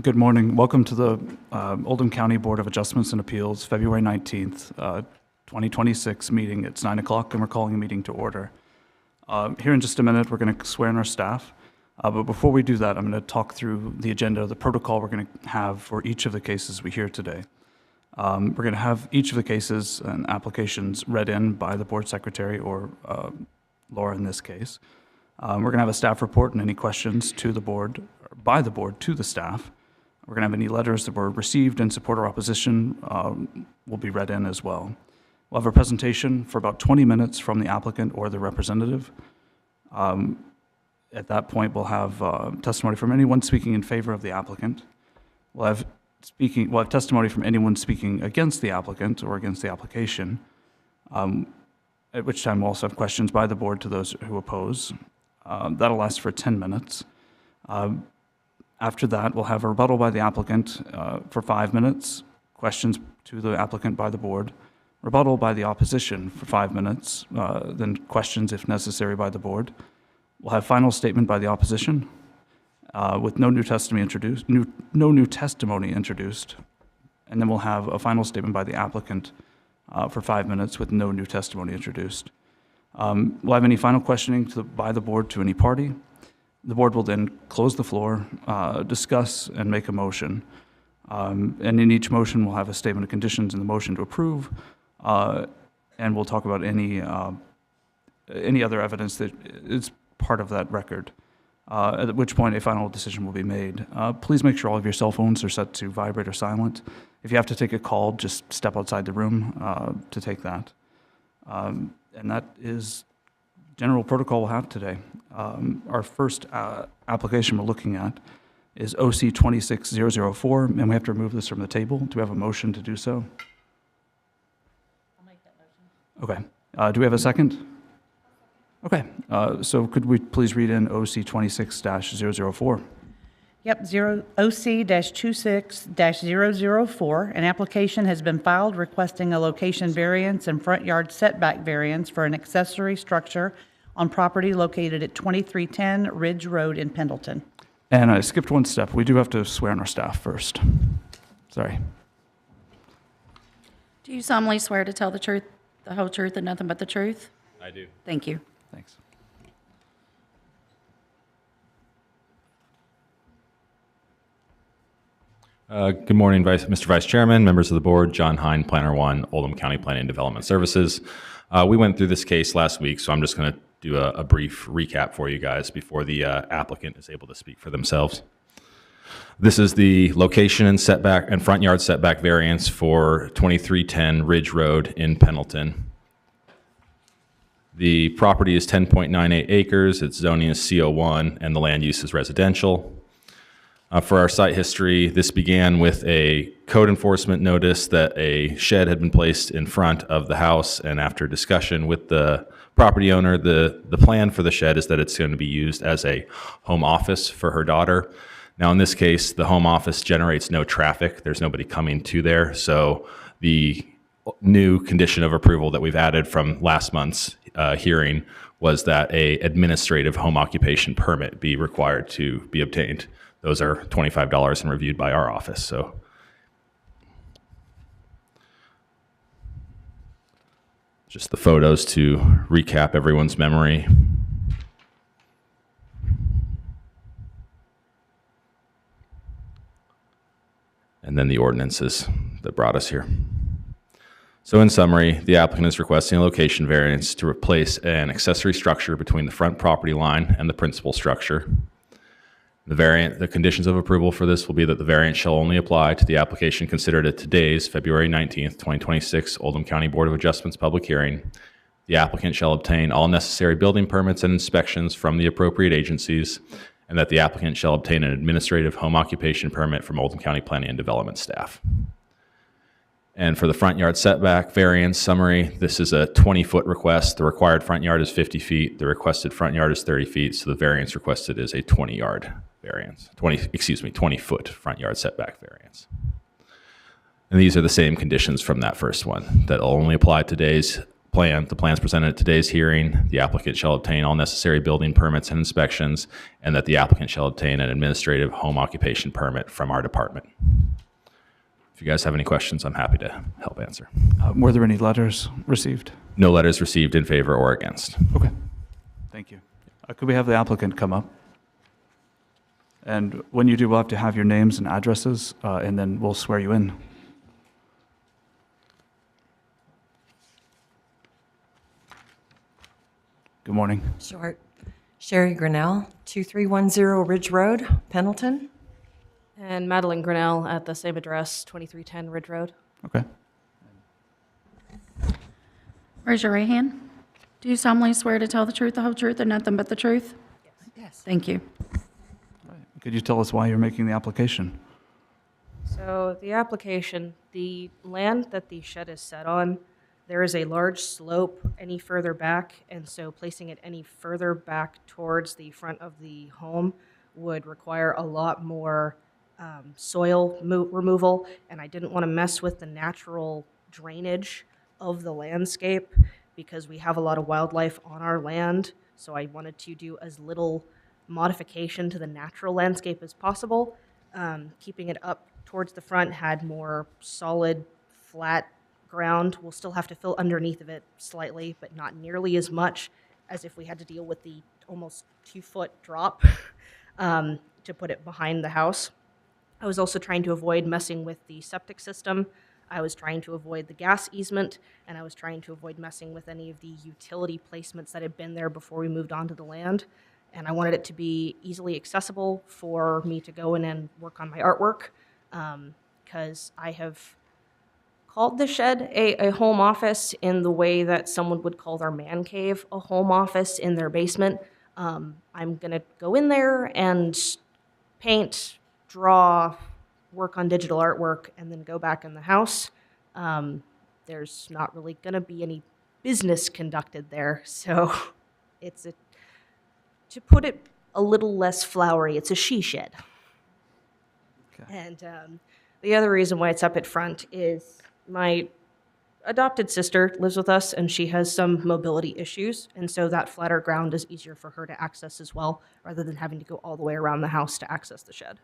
Good morning. Welcome to the Oldham County Board of Adjustments and Appeals, February 19th, 2026 meeting. It's 9 o'clock and we're calling a meeting to order. Here in just a minute, we're going to swear in our staff. But before we do that, I'm going to talk through the agenda, the protocol we're going to have for each of the cases we hear today. We're going to have each of the cases and applications read in by the board secretary or Laura in this case. We're going to have a staff report and any questions to the board, or by the board to the staff. We're going to have any letters that were received in support or opposition will be read in as well. We'll have a presentation for about 20 minutes from the applicant or the representative. At that point, we'll have testimony from anyone speaking in favor of the applicant. We'll have testimony from anyone speaking against the applicant or against the application, at which time we'll also have questions by the board to those who oppose. That'll last for 10 minutes. After that, we'll have a rebuttal by the applicant for 5 minutes, questions to the applicant by the board, rebuttal by the opposition for 5 minutes, then questions if necessary by the board. We'll have final statement by the opposition with no new testimony introduced, and then we'll have a final statement by the applicant for 5 minutes with no new testimony introduced. We'll have any final questioning by the board to any party. The board will then close the floor, discuss, and make a motion. And in each motion, we'll have a statement of conditions in the motion to approve, and we'll talk about any other evidence that is part of that record, at which point a final decision will be made. Please make sure all of your cell phones are set to vibrate or silent. If you have to take a call, just step outside the room to take that. And that is general protocol we'll have today. Our first application we're looking at is OC 26004, and we have to remove this from the table. Do we have a motion to do so? I'll make that motion. Okay. Do we have a second? Okay. So could we please read in OC 26-004? Yep, OC-26-004. An application has been filed requesting a location variance and front yard setback variance for an accessory structure on property located at 2310 Ridge Road in Pendleton. And I skipped one step. We do have to swear in our staff first. Sorry. Do you solemnly swear to tell the truth, the whole truth, and nothing but the truth? I do. Thank you. Thanks. Good morning, Mr. Vice Chairman, members of the board, John Hine, Planner 1, Oldham County Planning and Development Services. We went through this case last week, so I'm just going to do a brief recap for you guys before the applicant is able to speak for themselves. This is the location and setback and front yard setback variance for 2310 Ridge Road in Pendleton. The property is 10.98 acres, its zoning is CO1, and the land use is residential. For our site history, this began with a code enforcement notice that a shed had been placed in front of the house, and after discussion with the property owner, the plan for the shed is that it's going to be used as a home office for her daughter. Now, in this case, the home office generates no traffic. There's nobody coming to there, so the new condition of approval that we've added from last month's hearing was that a administrative home occupation permit be required to be obtained. Those are $25 and reviewed by our office. So just the photos to recap everyone's memory. And then the ordinances that brought us here. So in summary, the applicant is requesting a location variance to replace an accessory structure between the front property line and the principal structure. The conditions of approval for this will be that the variance shall only apply to the application considered at today's February 19th, 2026 Oldham County Board of Adjustments public hearing. The applicant shall obtain all necessary building permits and inspections from the appropriate agencies, and that the applicant shall obtain an administrative home occupation permit from Oldham County Planning and Development staff. And for the front yard setback variance summary, this is a 20-foot request. The required front yard is 50 feet. The requested front yard is 30 feet, so the variance requested is a 20-yard variance, 20-foot front yard setback variance. And these are the same conditions from that first one that will only apply to today's plan. The plans presented at today's hearing, the applicant shall obtain all necessary building permits and inspections, and that the applicant shall obtain an administrative home occupation permit from our department. If you guys have any questions, I'm happy to help answer. Were there any letters received? No letters received in favor or against. Okay, thank you. Could we have the applicant come up? And when you do, we'll have to have your names and addresses, and then we'll swear you in. Good morning. Short. Sherry Grinnell, 2310 Ridge Road, Pendleton. And Madeline Grinnell at the same address, 2310 Ridge Road. Okay. Raise your right hand. Do you solemnly swear to tell the truth, the whole truth, and nothing but the truth? Yes. Thank you. Could you tell us why you're making the application? So the application, the land that the shed is set on, there is a large slope any further back, and so placing it any further back towards the front of the home would require a lot more soil removal, and I didn't want to mess with the natural drainage of the landscape because we have a lot of wildlife on our land, so I wanted to do as little modification to the natural landscape as possible. Keeping it up towards the front had more solid, flat ground. We'll still have to fill underneath of it slightly, but not nearly as much as if we had to deal with the almost 2-foot drop to put it behind the house. I was also trying to avoid messing with the septic system. I was trying to avoid the gas easement, and I was trying to avoid messing with any of the utility placements that had been there before we moved onto the land. And I wanted it to be easily accessible for me to go in and work on my artwork, because I have called the shed a home office in the way that someone would call their man cave a home office in their basement. I'm going to go in there and paint, draw, work on digital artwork, and then go back in the house. There's not really going to be any business conducted there, so it's to put it a little less flowery, it's a she shed. Okay. And the other reason why it's up at front is my adopted sister lives with us, and she has some mobility issues, and so that flatter ground is easier for her to access as well, rather than having to go all the way around the house to access the shed.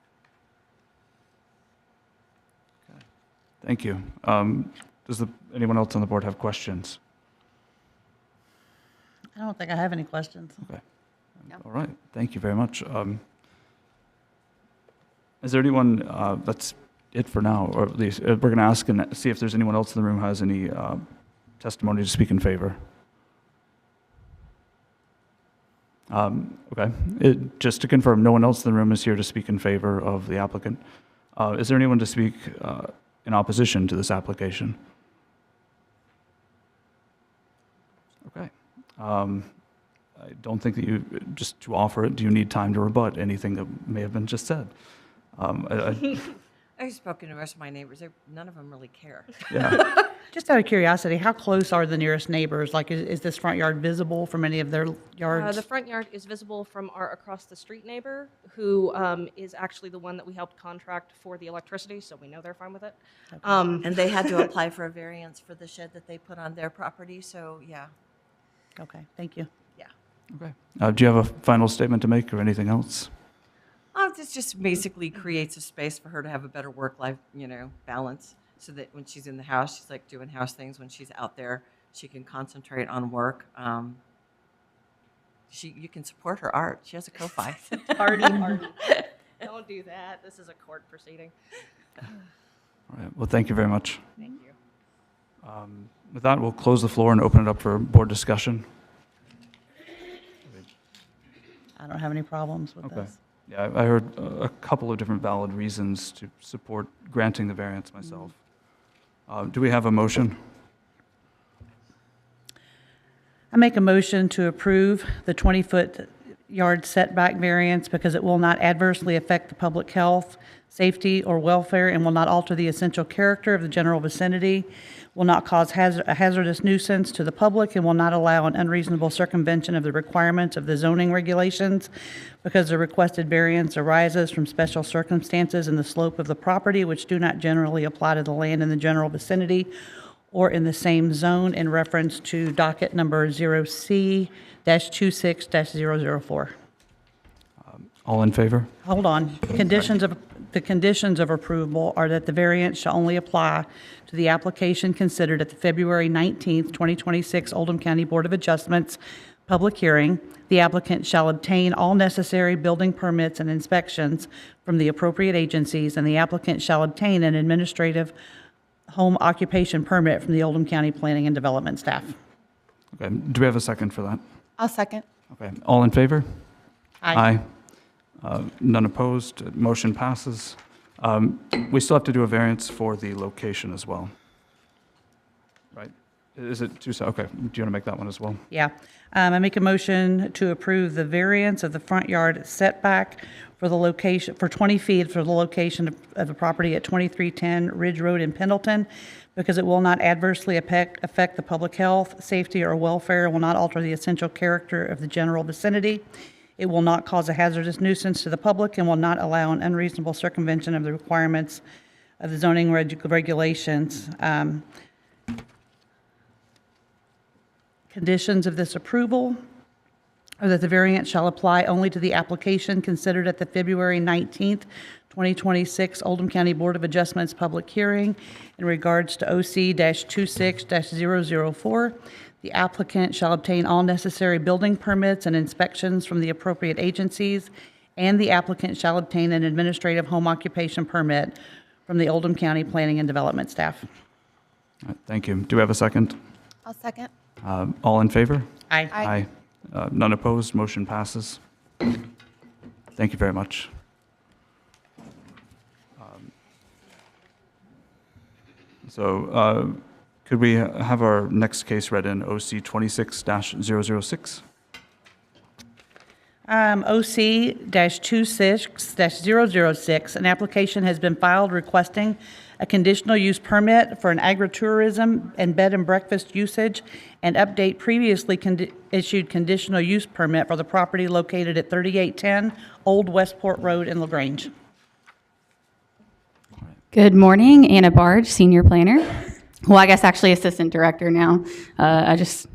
Thank you. Does anyone else on the board have questions? I don't think I have any questions. Okay. All right. Thank you very much. Is there anyone, that's it for now, or at least we're going to ask and see if there's anyone else in the room who has any testimony to speak in favor. Okay. Just to confirm, no one else in the room is here to speak in favor of the applicant. Is there anyone to speak in opposition to this application? Okay. I don't think that you, just to offer it, do you need time to rebut anything that may have been just said? I've spoken to most of my neighbors. None of them really care. Yeah. Just out of curiosity, how close are the nearest neighbors? Like, is this front yard visible from any of their yards? The front yard is visible from our across the street neighbor, who is actually the one that we helped contract for the electricity, so we know they're fine with it. And they had to apply for a variance for the shed that they put on their property, so yeah. Okay, thank you. Yeah. Okay. Do you have a final statement to make or anything else? This just basically creates a space for her to have a better work-life, balance, so that when she's in the house, she's like doing house things. When she's out there, she can concentrate on work. You can support her art. She has a Ko-Fi. Party. Don't do that. This is a court proceeding. All right. Well, thank you very much. Thank you. With that, we'll close the floor and open it up for board discussion. I don't have any problems with Okay. this. Yeah, I heard a couple of different valid reasons to support granting the variance myself. Do we have a motion? I make a motion to approve the 20-foot yard setback variance because it will not adversely affect the public health, safety, or welfare, and will not alter the essential character of the general vicinity, will not cause a hazardous nuisance to the public, and will not allow an unreasonable circumvention of the requirements of the zoning regulations because the requested variance arises from special circumstances in the slope of the property which do not generally apply to the land in the general vicinity or in the same zone in reference to docket number 0C-26-004. All in favor? Hold on. The conditions of approval are that the variance shall only apply to the application considered at the February 19th, 2026 Oldham County Board of Adjustments public hearing. The applicant shall obtain all necessary building permits and inspections from the appropriate agencies, and the applicant shall obtain an administrative home occupation permit from the Oldham County Planning and Development staff. Okay, do we have a second for that? I'll second. Okay, all in favor? Aye. None opposed, motion passes. We still have to do a variance for the location as well. Right? Is it two, okay, do you want to make that one as well? Yeah. I make a motion to approve the variance of the front yard setback for the location, for 20 feet for the location of the property at 2310 Ridge Road in Pendleton, because it will not adversely affect the public health, safety, or welfare, will not alter the essential character of the general vicinity. It will not cause a hazardous nuisance to the public and will not allow an unreasonable circumvention of the requirements of the zoning regulations. Conditions of this approval are that the variance shall apply only to the application considered at the February 19th, 2026 Oldham County Board of Adjustments public hearing in regards to OC-26-004. The applicant shall obtain all necessary building permits and inspections from the appropriate agencies, and the applicant shall obtain an administrative home occupation permit from the Oldham County Planning and Development staff. All right, thank you. Do we have a second? I'll second. All in favor? Aye. Aye. None opposed, motion passes. Thank you very much. Could we have our next case read in OC 26-006? OC-26-006, an application has been filed requesting a conditional use permit for an agritourism and bed and breakfast usage and update previously issued conditional use permit for the property located at 3810 Old Westport Road in LaGrange. Good morning, Anna Barge, Senior Planner. Well, I guess actually Assistant Director now. I just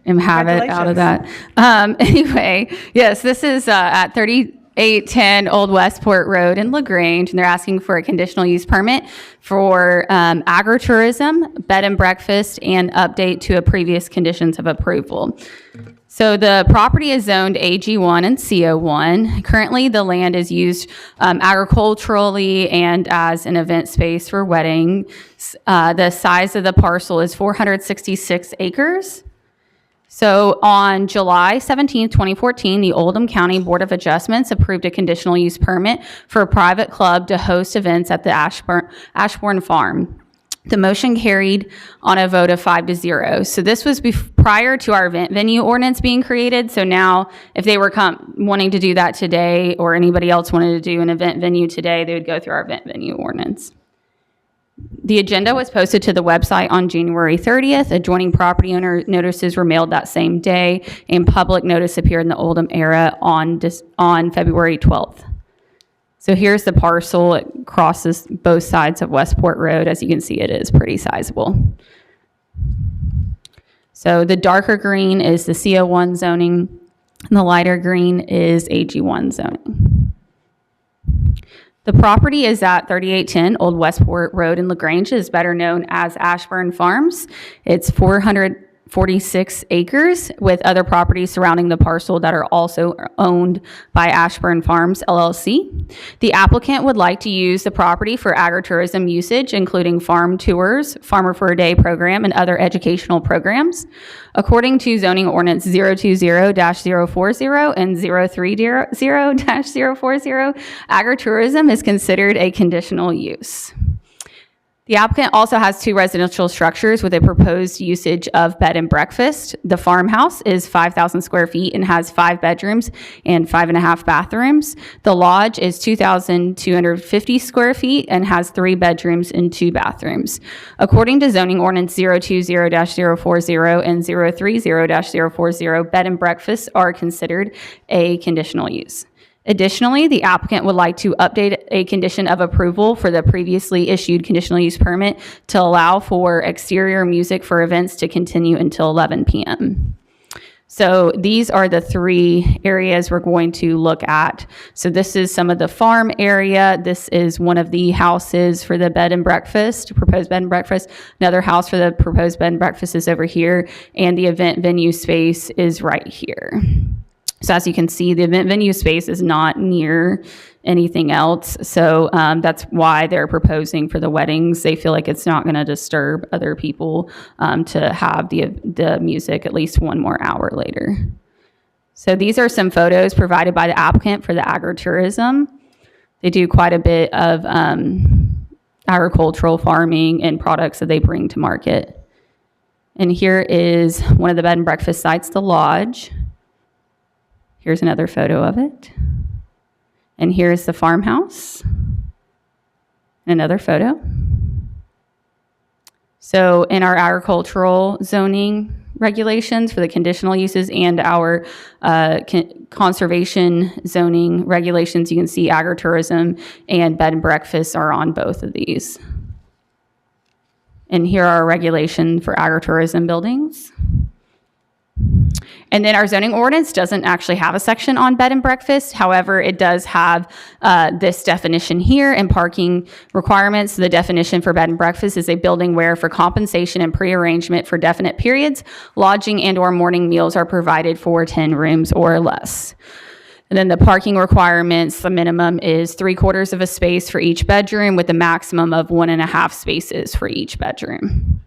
am habit out of that. Anyway, yes, this is at 3810 Old Westport Road in LaGrange, and they're asking for a conditional use permit for agritourism, bed and breakfast, and update to a previous conditions of approval. So the property is zoned AG1 and CO1. Currently, the land is used agriculturally and as an event space for weddings. The size of the parcel is 466 acres. So on July 17, 2014, the Oldham County Board of Adjustments approved a conditional use permit for a private club to host events at the Ashbourne Farm. The motion carried on a vote of 5-0. So this was prior to our event venue ordinance being created. So now if they were wanting to do that today, or anybody else wanted to do an event venue today, they would go through our event venue ordinance. The agenda was posted to the website on January 30th. Adjoining property owner notices were mailed that same day, and public notice appeared in the Oldham Era on February 12th. So here's the parcel. It crosses both sides of Westport Road. As you can see, it is pretty sizable. So the darker green is the CO1 zoning, and the lighter green is AG1 zoning. The property is at 3810 Old Westport Road in LaGrange. It is better known as Ashbourne Farms. It's 446 acres with other properties surrounding the parcel that are also owned by Ashbourne Farms LLC. The applicant would like to use the property for agritourism usage, including farm tours, Farmer for a Day program, and other educational programs. According to zoning ordinance 020-040 and 030-040, agritourism is considered a conditional use. The applicant also has 2 residential structures with a proposed usage of bed and breakfast. The farmhouse is 5,000 square feet and has 5 bedrooms and 5.5 bathrooms. The lodge is 2,250 square feet and has 3 bedrooms and 2 bathrooms. According to zoning ordinance 020-040 and 030-040, bed and breakfasts are considered a conditional use. Additionally, the applicant would like to update a condition of approval for the previously issued conditional use permit to allow for exterior music for events to continue until 11 p.m. So these are the 3 areas we're going to look at. So this is some of the farm area. This is one of the houses for the bed and breakfast, proposed bed and breakfast. Another house for the proposed bed and breakfast is over here, and the event venue space is right here. So as you can see, the event venue space is not near anything else. So that's why they're proposing for the weddings. They feel like it's not going to disturb other people to have the music at least 1 more hour later. So these are some photos provided by the applicant for the agritourism. They do quite a bit of agricultural farming and products that they bring to market. And here is one of the bed and breakfast sites, the lodge. Here's another photo of it. And here's the farmhouse. Another photo. So in our agricultural zoning regulations for the conditional uses and our conservation zoning regulations, you can see agritourism and bed and breakfasts are on both of these. And here are our regulations for agritourism buildings. And then our zoning ordinance doesn't actually have a section on bed and breakfast. However, it does have this definition here and parking requirements. The definition for bed and breakfast is a building where for compensation and prearrangement for definite periods, lodging and or morning meals are provided for 10 rooms or less. And then the parking requirements, the minimum is 3/4 of a space for each bedroom with a maximum of 1.5 spaces for each bedroom.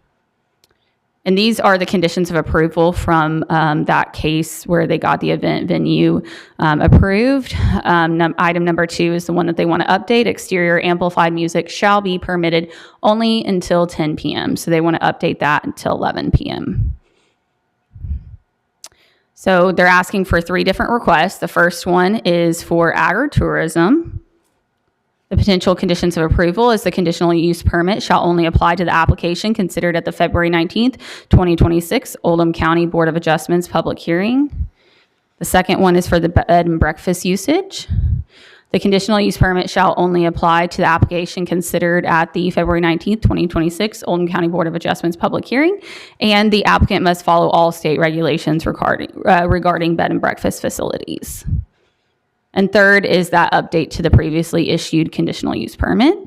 And these are the conditions of approval from that case where they got the event venue approved. Item number 2 is the one that they want to update. Exterior amplified music shall be permitted only until 10 p.m. So they want to update that until 11 p.m. So they're asking for 3 different requests. The first one is for agritourism. The potential conditions of approval is the conditional use permit shall only apply to the application considered at the February 19th, 2026 Oldham County Board of Adjustments public hearing. The second one is for the bed and breakfast usage. The conditional use permit shall only apply to the application considered at the February 19th, 2026 Oldham County Board of Adjustments public hearing, and the applicant must follow all state regulations regarding bed and breakfast facilities. And third is that update to the previously issued conditional use permit.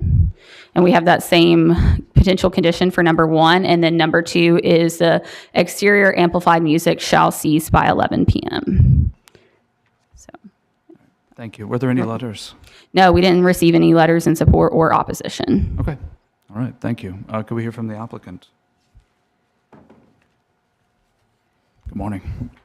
And we have that same potential condition for number 1. And then number 2 is the exterior amplified music shall cease by 11 p.m. So, Thank you. Were there any letters? no, we didn't receive any letters in support or opposition. Okay. All right. Thank you. Could we hear from the applicant? Good morning.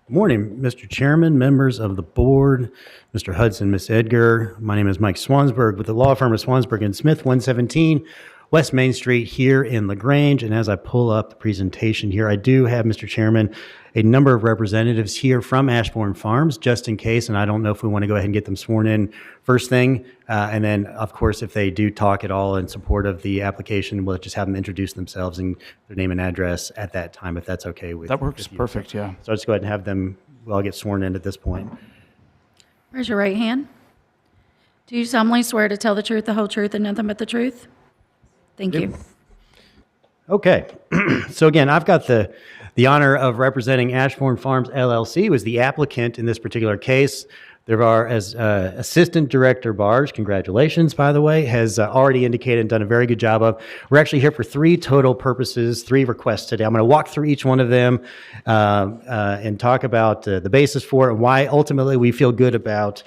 Good morning, Mr. Chairman, members of the board, Mr. Hudson, Ms. Edgar. My name is Mike Swansburg with the law firm of Swansburg and Smith, 117 West Main Street here in LaGrange. And as I pull up the presentation here, I do have, Mr. Chairman, a number of representatives here from Ashbourne Farms, just in case. And I don't know if we want to go ahead and get them sworn in first thing. And then, of course, if they do talk at all in support of the application, we'll just have them introduce themselves and their name and address at that time, if that's okay with That works with you. perfect, yeah. So I'll just go ahead and have them, well, get sworn in at this point. Raise your right hand. Do you solemnly swear to tell the truth, the whole truth, and nothing but the truth? Thank you. Okay, so again, I've got the honor of representing Ashbourne Farms LLC, who is the applicant in this particular case. There are, as Assistant Director Barge, congratulations, by the way, has already indicated and done a very good job of. We're actually here for 3 total purposes, 3 requests today. I'm going to walk through each one of them and talk about the basis for it and why ultimately we feel good about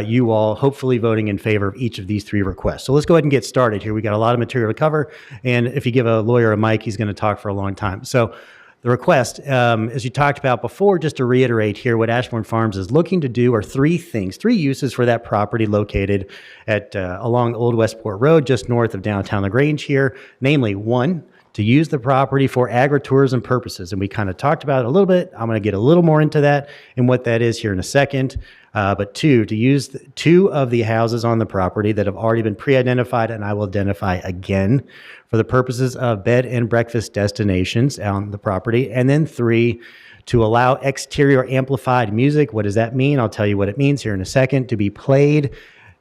you all hopefully voting in favor of each of these 3 requests. So let's go ahead and get started here. We got a lot of material to cover, and if you give a lawyer a mic, he's going to talk for a long time. So the request, as you talked about before, just to reiterate here, what Ashbourne Farms is looking to do are 3 things, 3 uses for that property located at along Old Westport Road, just north of downtown LaGrange here. Namely, 1, to use the property for agritourism purposes. And we kind of talked about it a little bit. I'm going to get a little more into that and what that is here in a second. But 2, to use 2 of the houses on the property that have already been pre-identified, and I will identify again, for the purposes of bed and breakfast destinations on the property. And then 3, to allow exterior amplified music. What does that mean? I'll tell you what it means here in a second. To be played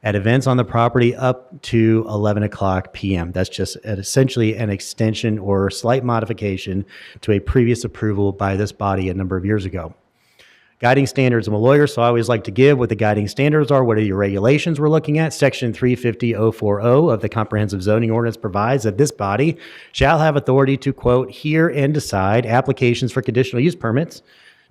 at events on the property up to 11 o'clock p.m. That's just essentially an extension or slight modification to a previous approval by this body a number of years ago. Guiding standards. I'm a lawyer, so I always like to give what the guiding standards are. What are your regulations we're looking at? Section 350.040 of the Comprehensive Zoning Ordinance provides that this body shall have authority to, quote, hear and decide applications for conditional use permits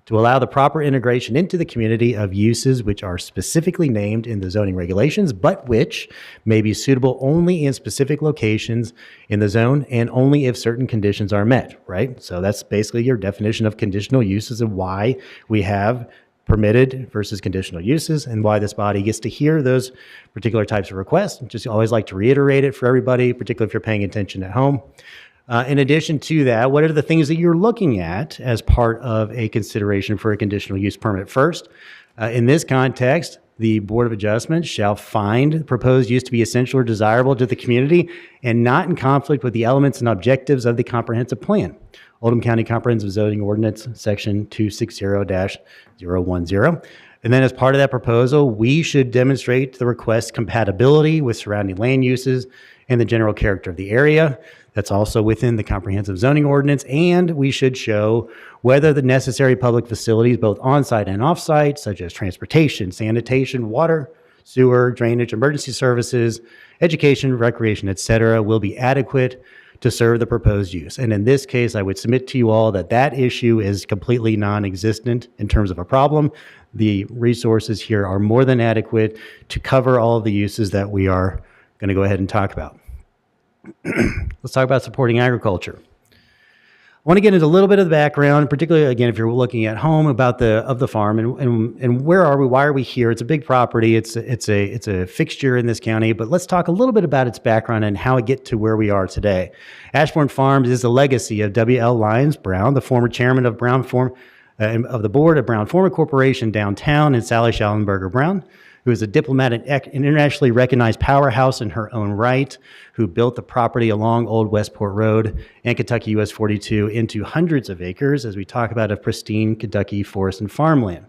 to allow the proper integration into the community of uses which are specifically named in the zoning regulations, but which may be suitable only in specific locations in the zone and only if certain conditions are met, right? So that's basically your definition of conditional uses and why we have permitted versus conditional uses and why this body gets to hear those particular types of requests. Just always like to reiterate it for everybody, particularly if you're paying attention at home. In addition to that, what are the things that you're looking at as part of a consideration for a conditional use permit? First, in this context, the Board of Adjustment shall find the proposed use to be essential or desirable to the community and not in conflict with the elements and objectives of the comprehensive plan. Oldham County Comprehensive Zoning Ordinance, Section 260-010. And then as part of that proposal, we should demonstrate the request's compatibility with surrounding land uses and the general character of the area. That's also within the Comprehensive Zoning Ordinance, and we should show whether the necessary public facilities, both on-site and off-site, such as transportation, sanitation, water, sewer, drainage, emergency services, education, recreation, etc., will be adequate to serve the proposed use. And in this case, I would submit to you all that that issue is completely non-existent in terms of a problem. The resources here are more than adequate to cover all of the uses that we are going to go ahead and talk about. Let's talk about supporting agriculture. I want to get into a little bit of the background, particularly, again, if you're looking at home, about the farm and where are we, why are we here? It's a big property. It's a fixture in this county, but let's talk a little bit about its background and how it get to where we are today. Ashbourne Farms is a legacy of W.L. Lyons Brown, the former chairman of of the board of Brown Forman Corporation downtown, and Sally Schallenberger Brown, who is a diplomat and internationally recognized powerhouse in her own right, who built the property along Old Westport Road and Kentucky US 42 into hundreds of acres, as we talk about, of pristine Kentucky forest and farmland.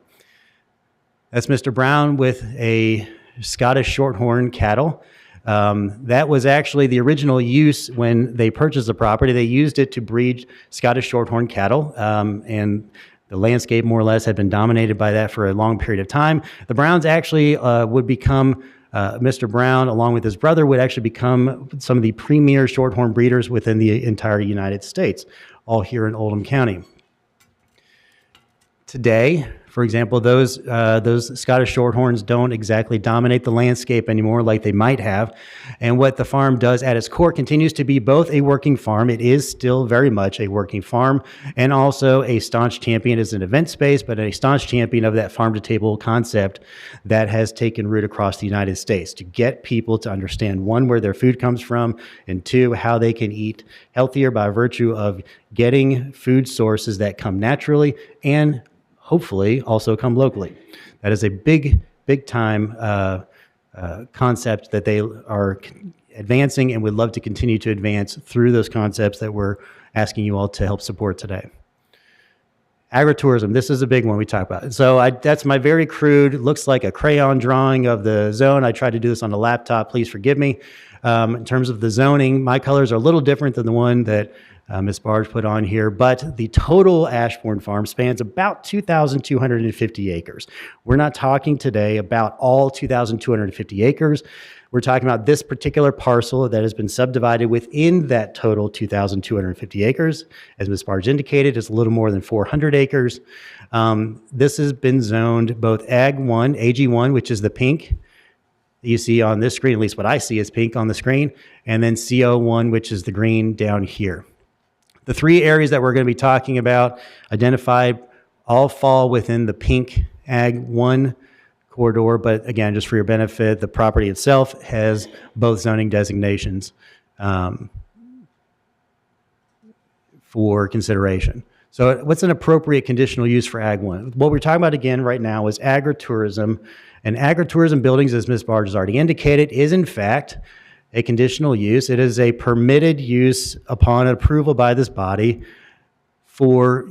That's Mr. Brown with a Scottish Shorthorn cattle. That was actually the original use when they purchased the property. They used it to breed Scottish Shorthorn cattle, and the landscape, more or less, had been dominated by that for a long period of time. The Browns actually would become, Mr. Brown, along with his brother, would actually become some of the premier shorthorn breeders within the entire United States, all here in Oldham County. Today, for example, those Scottish Shorthorns don't exactly dominate the landscape anymore like they might have. And what the farm does at its core continues to be both a working farm. It is still very much a working farm, and also a staunch champion as an event space, but a staunch champion of that farm-to-table concept that has taken root across the United States to get people to understand, one, where their food comes from, and two, how they can eat healthier by virtue of getting food sources that come naturally and hopefully also come locally. That is a big time concept that they are advancing and would love to continue to advance through those concepts that we're asking you all to help support today. Agritourism, this is a big one we talk about. So that's my very crude, looks like a crayon drawing of the zone. I tried to do this on the laptop, please forgive me. In terms of the zoning, my colors are a little different than the one that Ms. Barge put on here, but the total Ashbourne Farm spans about 2,250 acres. We're not talking today about all 2,250 acres. We're talking about this particular parcel that has been subdivided within that total 2,250 acres. As Ms. Barge indicated, it's a little more than 400 acres. This has been zoned both Ag1, AG1, which is the pink you see on this screen, at least what I see is pink on the screen, and then CO1, which is the green down here. The three areas that we're going to be talking about identified all fall within the pink Ag 1 corridor, but again, just for your benefit, the property itself has both zoning designations for consideration. So what's an appropriate conditional use for Ag 1? What we're talking about again right now is agritourism, and agritourism buildings, as Ms. Barge has already indicated, is in fact a conditional use. It is a permitted use upon approval by this body for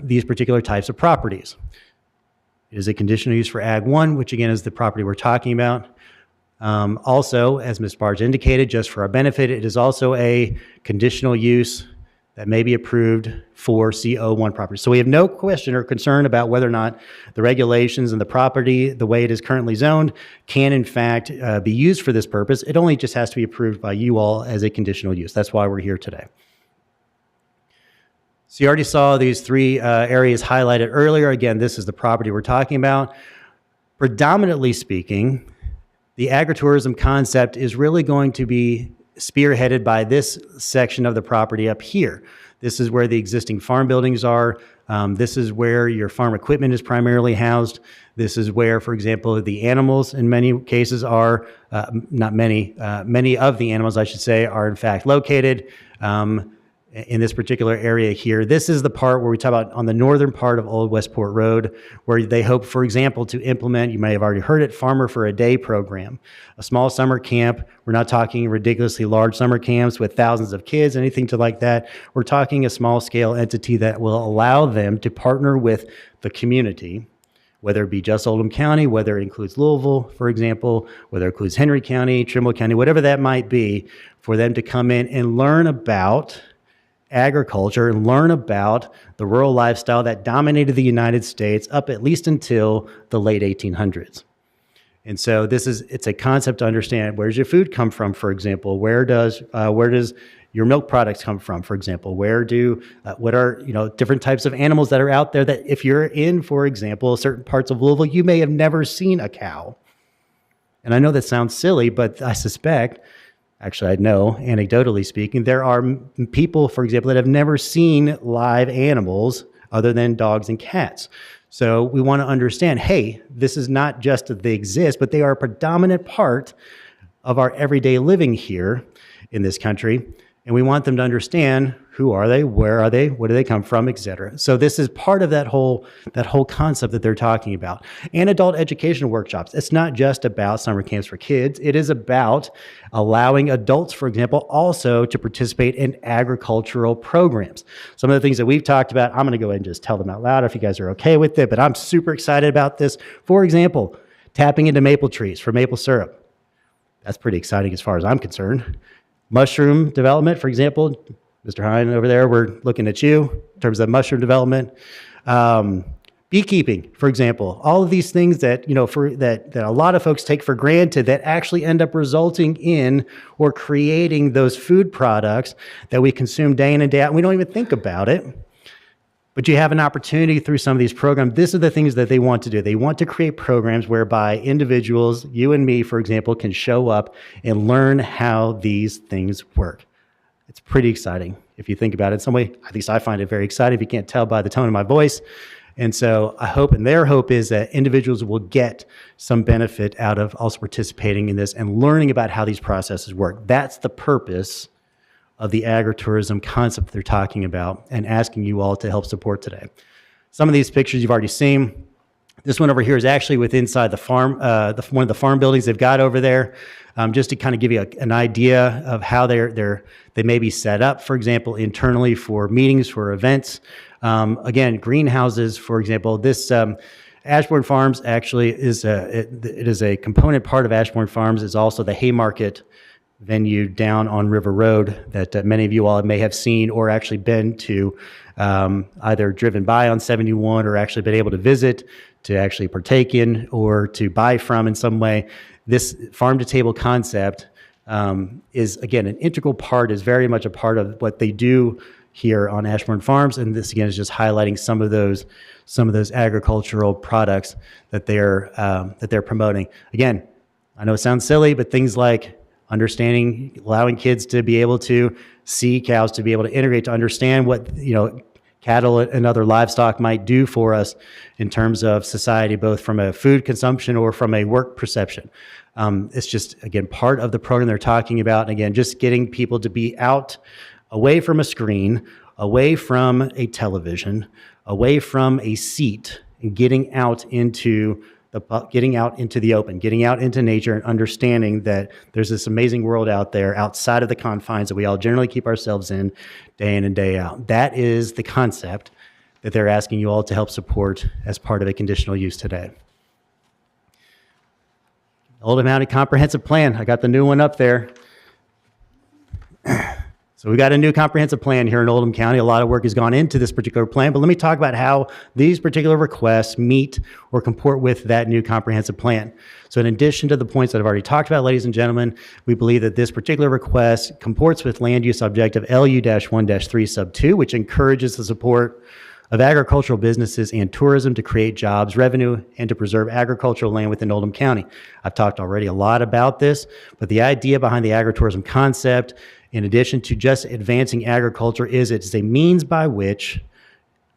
these particular types of properties. It is a conditional use for Ag 1, which again is the property we're talking about. Also, as Ms. Barge indicated, just for our benefit, it is also a conditional use that may be approved for CO1 property. So we have no question or concern about whether or not the regulations and the property, the way it is currently zoned, can in fact be used for this purpose. It only just has to be approved by you all as a conditional use. That's why we're here today. So you already saw these three areas highlighted earlier. Again, this is the property we're talking about. Predominantly speaking, the agritourism concept is really going to be spearheaded by this section of the property up here. This is where the existing farm buildings are. This is where your farm equipment is primarily housed. This is where, for example, the animals in many cases are, many of the animals, I should say, are in fact located. In this particular area here. This is the part where we talk about on the northern part of Old Westport Road, where they hope, for example, to implement, you may have already heard it, Farmer for a Day program, a small summer camp. We're not talking ridiculously large summer camps with thousands of kids, anything to like that. We're talking a small scale entity that will allow them to partner with the community, whether it be just Oldham County, whether it includes Louisville, for example, whether it includes Henry County, Trimble County, whatever that might be, for them to come in and learn about agriculture and learn about the rural lifestyle that dominated the United States up at least until the late 1800s. And so it's a concept to understand. Where does your food come from, for example? Where does your milk products come from, for example? What are different types of animals that are out there that if you're in, for example, certain parts of Louisville, you may have never seen a cow. And I know that sounds silly, but I suspect, actually, I know, anecdotally speaking, there are people, for example, that have never seen live animals other than dogs and cats. So we want to understand, hey, this is not just that they exist, but they are a predominant part of our everyday living here in this country. And we want them to understand, who are they, where are they, where do they come from, et cetera. So this is part of that whole concept that they're talking about. And adult education workshops. It's not just about summer camps for kids. It is about allowing adults, for example, also to participate in agricultural programs. Some of the things that we've talked about, I'm going to go ahead and just tell them out loud if you guys are okay with it, but I'm super excited about this. For example, tapping into maple trees for maple syrup. That's pretty exciting as far as I'm concerned. Mushroom development, for example, Mr. Hine over there, we're looking at you in terms of mushroom development. Beekeeping, for example, all of these things that, that a lot of folks take for granted that actually end up resulting in or creating those food products that we consume day in and day out. And we don't even think about it. But you have an opportunity through some of these programs. These are the things that they want to do. They want to create programs whereby individuals, you and me, for example, can show up and learn how these things work. It's pretty exciting if you think about it in some way. At least I find it very exciting if you can't tell by the tone of my voice. And so I hope, and their hope is that individuals will get some benefit out of also participating in this and learning about how these processes work. That's the purpose of the agritourism concept they're talking about and asking you all to help support today. Some of these pictures you've already seen. This one over here is actually within inside the farm, one of the farm buildings they've got over there, just to kind of give you an idea of how they may be set up, for example, internally for meetings, for events. Again, greenhouses, for example. This Ashbourne Farms actually is it is a component part of Ashbourne Farms is also the Haymarket venue down on River Road that many of you all may have seen or actually been to, either driven by on 71 or actually been able to visit, to actually partake in or to buy from in some way. This farm-to-table concept is, again, an integral part, is very much a part of what they do here on Ashbourne Farms. And this, again, is just highlighting some of those agricultural products that they're promoting. Again, I know it sounds silly, but things like understanding, allowing kids to be able to see cows, to be able to integrate, to understand what, cattle and other livestock might do for us in terms of society, both from a food consumption or from a work perception. It's just, again, part of the program they're talking about. And again, just getting people to be out, away from a screen, away from a television, away from a seat, and getting out into getting out into the open, getting out into nature, and understanding that there's this amazing world out there outside of the confines that we all generally keep ourselves in and day out. That is the concept that they're asking you all to help support as part of a conditional use today. Oldham County Comprehensive Plan. I got the new one up there. So we got a new comprehensive plan here in Oldham County. A lot of work has gone into this particular plan, but let me talk about how these particular requests meet or comport with that new comprehensive plan. So in addition to the points that I've already talked about, ladies and gentlemen, we believe that this particular request comports with land use objective LU-1-3 sub 2, which encourages the support of agricultural businesses and tourism to create jobs, revenue, and to preserve agricultural land within Oldham County. I've talked already a lot about this, but the idea behind the agritourism concept, in addition to just advancing agriculture, is it's a means by which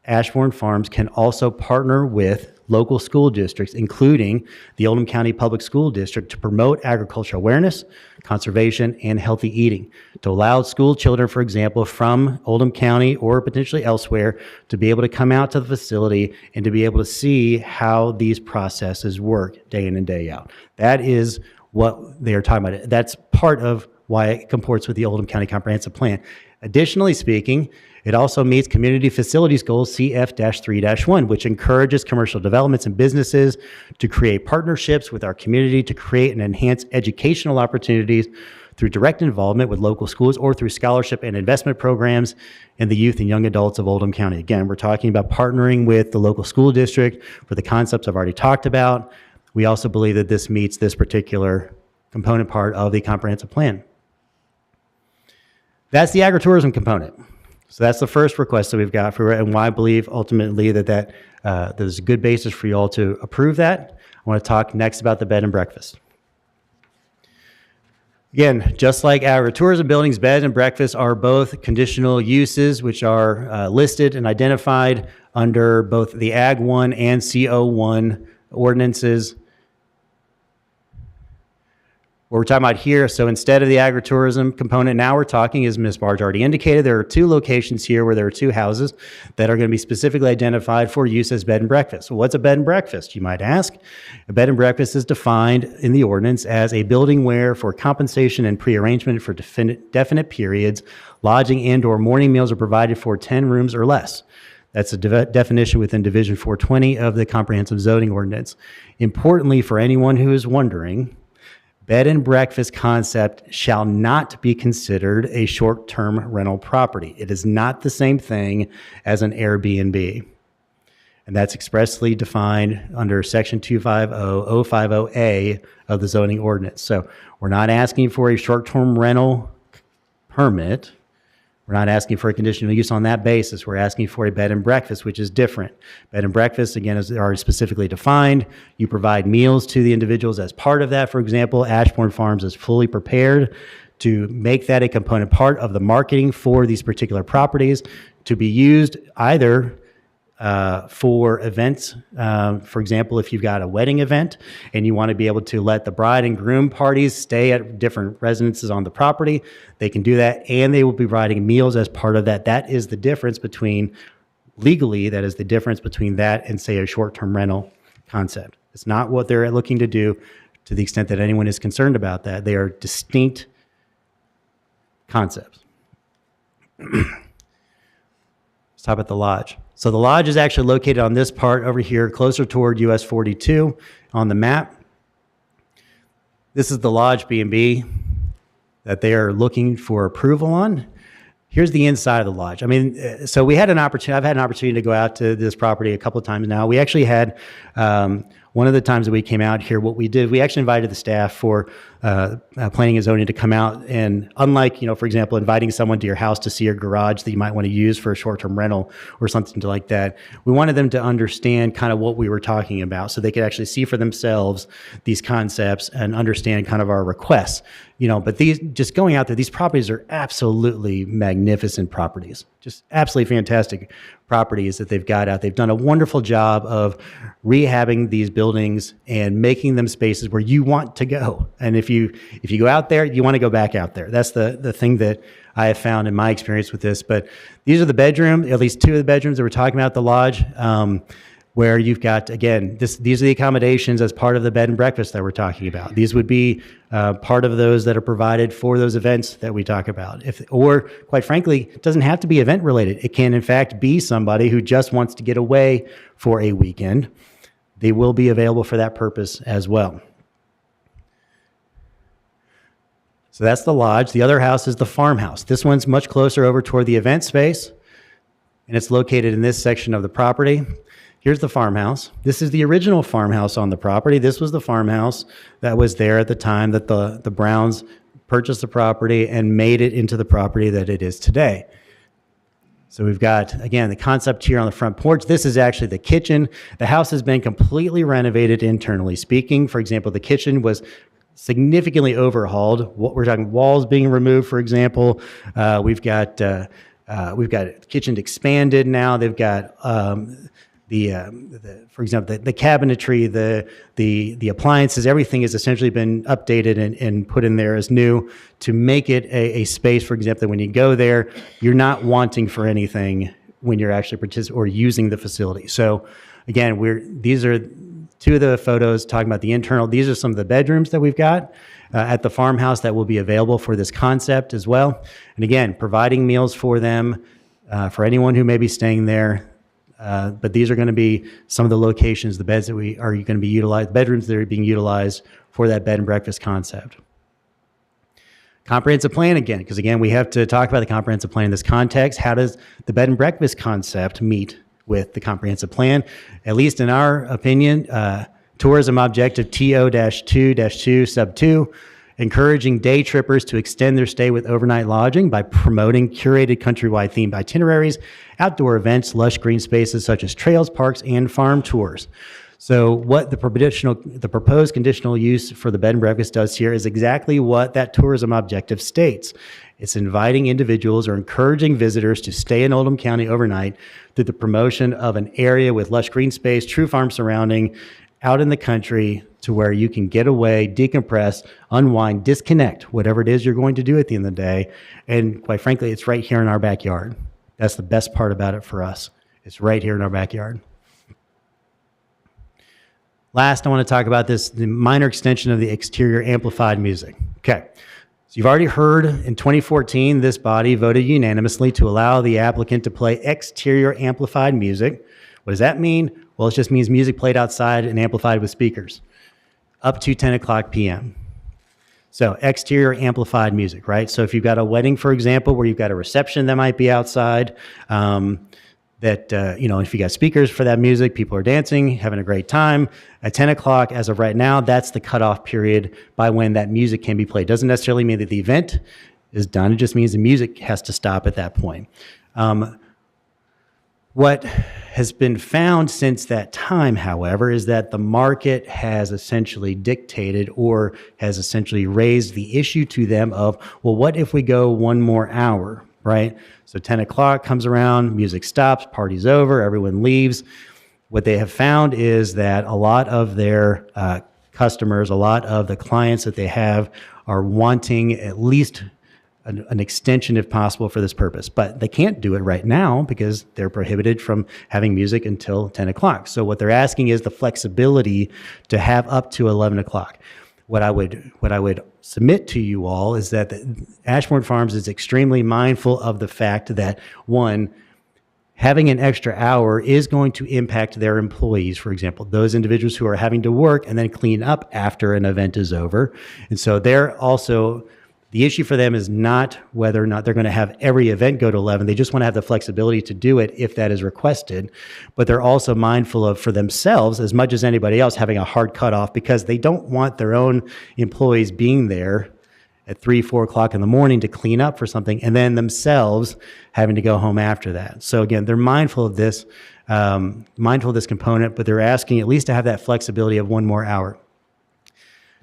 Ashbourne Farms can also partner with local school districts, including the Oldham County Public School District, to promote agricultural awareness, conservation, and healthy eating, to allow school children, for example, from Oldham County or potentially elsewhere, to be able to come out to the facility and to be able to see how these processes work day in and day out. That is what they are talking about. That's part of why it comports with the Oldham County Comprehensive Plan. Additionally speaking, it also meets Community Facilities Goals CF-3-1, which encourages commercial developments and businesses to create partnerships with our community to create and enhance educational opportunities through direct involvement with local schools or through scholarship and investment programs in the youth and young adults of Oldham County. Again, we're talking about partnering with the local school district for the concepts I've already talked about. We also believe that this meets this particular component part of the comprehensive plan. That's the agritourism component. So that's the first request that we've got for, and why I believe ultimately that there's a good basis for you all to approve that. I want to talk next about the bed and breakfast. Again, just like agritourism buildings, bed and breakfast are both conditional uses, which are listed and identified under both the Ag 1 and CO 1 ordinances. What we're talking about here, so instead of the agritourism component, now we're talking, as Ms. Barge already indicated, there are two locations here where there are two houses that are going to be specifically identified for use as bed and breakfast. So what's a bed and breakfast, you might ask? A bed and breakfast is defined in the ordinance as a building where, for compensation and prearrangement for definite periods, lodging and or morning meals are provided for 10 rooms or less. That's a definition within Division 420 of the Comprehensive Zoning Ordinance. Importantly, for anyone who is wondering, bed and breakfast concept shall not be considered a short-term rental property. It is not the same thing as an Airbnb. And that's expressly defined under Section 250.050A of the zoning ordinance. So we're not asking for a short-term rental permit. We're not asking for a conditional use on that basis. We're asking for a bed and breakfast, which is different. Bed and breakfast, again, is already specifically defined. You provide meals to the individuals as part of that. For example, Ashbourne Farms is fully prepared to make that a component part of the marketing for these particular properties to be used either for events. For example, if you've got a wedding event and you want to be able to let the bride and groom parties stay at different residences on the property, they can do that, and they will be providing meals as part of that. That is the difference between, legally, that is the difference between that and, say, a short-term rental concept. It's not what they're looking to do, to the extent that anyone is concerned about that. They are distinct concepts. Let's talk about the lodge. So the lodge is actually located on this part over here, closer toward US 42 on the map. This is the lodge B&B that they are looking for approval on. Here's the inside of the lodge. I mean, so we had an opportunity, I've had an opportunity to go out to this property a couple of times now. We actually had, one of the times that we came out here, what we did, we actually invited the staff for planning and zoning to come out, and unlike, for example, inviting someone to your house to see your garage that you might want to use for a short-term rental or something like that, we wanted them to understand kind of what we were talking about so they could actually see for themselves these concepts and understand kind of our requests. But these, just going out there, these properties are absolutely magnificent properties, just absolutely fantastic properties that they've got out. They've done a wonderful job of rehabbing these buildings and making them spaces where you want to go. And if you go out there, you want to go back out there. That's the thing that I have found in my experience with this. But these are the bedroom, at least two of the bedrooms that we're talking about at the lodge. where you've got, again, these are the accommodations as part of the bed and breakfast that we're talking about. These would be part of those that are provided for those events that we talk about. Or quite frankly, it doesn't have to be event related. It can in fact be somebody who just wants to get away for a weekend. They will be available for that purpose as well. So that's the lodge. The other house is the farmhouse. This one's much closer over toward the event space, and it's located in this section of the property. Here's the farmhouse. This is the original farmhouse on the property. This was the farmhouse that was there at the time that the Browns purchased the property and made it into the property that it is today. So we've got, again, the concept here on the front porch. This is actually the kitchen. The house has been completely renovated internally speaking. For example, the kitchen was significantly overhauled. We're talking walls being removed, for example. We've got kitchen expanded now. They've got for example, the cabinetry, the appliances, everything has essentially been updated and put in there as new to make it a space, for example, that when you go there, you're not wanting for anything when you're actually participating or using the facility. So again, these are two of the photos talking about the internal. These are some of the bedrooms that we've got at the farmhouse that will be available for this concept as well. And again, providing meals for them, for anyone who may be staying there. But these are going to be some of the locations, the beds that are going to be utilized, bedrooms that are being utilized for that bed and breakfast concept. Comprehensive plan again, because again, we have to talk about the comprehensive plan in this context. How does the bed and breakfast concept meet with the comprehensive plan? At least in our opinion, tourism objective TO-2-2 sub 2, encouraging day trippers to extend their stay with overnight lodging by promoting curated countrywide themed itineraries, outdoor events, lush green spaces such as trails, parks, and farm tours. So what the proposed conditional use for the bed and breakfast does here is exactly what that tourism objective states. It's inviting individuals or encouraging visitors to stay in Oldham County overnight through the promotion of an area with lush green space, true farm surrounding, out in the country to where you can get away, decompress, unwind, disconnect, whatever it is you're going to do at the end of the day. And quite frankly, it's right here in our backyard. That's the best part about it for us. It's right here in our backyard. Last, I want to talk about the minor extension of the exterior amplified music. Okay, so you've already heard in 2014, this body voted unanimously to allow the applicant to play exterior amplified music. What does that mean? Well, it just means music played outside and amplified with speakers up to 10 o'clock p.m. So exterior amplified music, right? So if you've got a wedding, for example, where you've got a reception that might be outside, if you got speakers for that music, people are dancing, having a great time. At 10 o'clock, as of right now, that's the cutoff period by when that music can be played. Doesn't necessarily mean that the event is done. It just means the music has to stop at that point. What has been found since that time, however, is that the market has essentially dictated or has essentially raised the issue to them of, well, what if we go one more hour, right? So 10 o'clock comes around, music stops, party's over, everyone leaves. What they have found is that a lot of their customers, a lot of the clients that they have are wanting at least an extension if possible for this purpose, but they can't do it right now because they're prohibited from having music until 10 o'clock. So what they're asking is the flexibility to have up to 11 o'clock. What I would submit to you all is that Ashbourne Farms is extremely mindful of the fact that, one, having an extra hour is going to impact their employees, for example, those individuals who are having to work and then clean up after an event is over. And so they're also, the issue for them is not whether or not they're going to have every event go to 11. They just want to have the flexibility to do it if that is requested. But they're also mindful of, for themselves, as much as anybody else, having a hard cutoff because they don't want their own employees being there at 3, 4 o'clock in the morning to clean up for something and then themselves having to go home after that. So again, they're mindful of this component, but they're asking at least to have that flexibility of one more hour.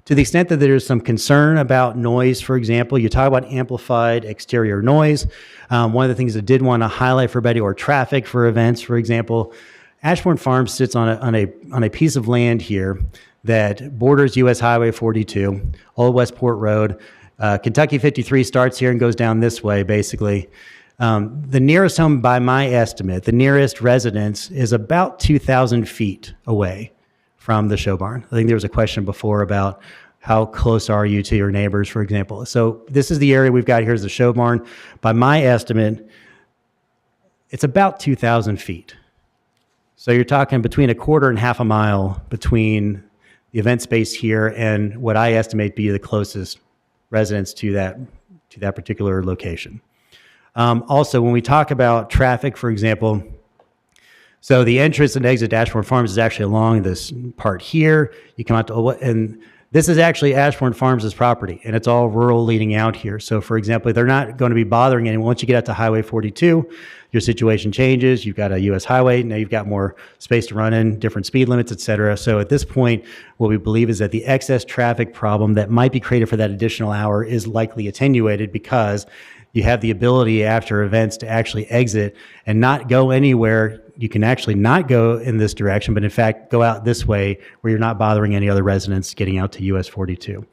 To the extent that there's some concern about noise, for example, you talk about amplified exterior noise. One of the things I did want to highlight for everybody, or traffic for events, for example, Ashbourne Farms sits on a piece of land here that borders U.S. Highway 42, Old Westport Road. Kentucky 53 starts here and goes down this way, basically. The nearest home, by my estimate, the nearest residence is about 2,000 feet away from the show barn. I think there was a question before about how close are you to your neighbors, for example. So this is the area we've got here is the show barn. By my estimate, it's about 2,000 feet. So you're talking between a quarter and half a mile between the event space here and what I estimate be the closest residence to that particular location. Also, when we talk about traffic, for example, so the entrance and exit to Ashbourne Farms is actually along this part here. You come out to, and this is actually Ashbourne Farms' property, and it's all rural leading out here. So, for example, they're not going to be bothering anyone. Once you get out to Highway 42, your situation changes. You've got a U.S. highway. Now you've got more space to run in, different speed limits, et cetera. So at this point, what we believe is that the excess traffic problem that might be created for that additional hour is likely attenuated because you have the ability after events to actually exit and not go anywhere. You can actually not go in this direction, but in fact, go out this way where you're not bothering any other residents getting out to US 42.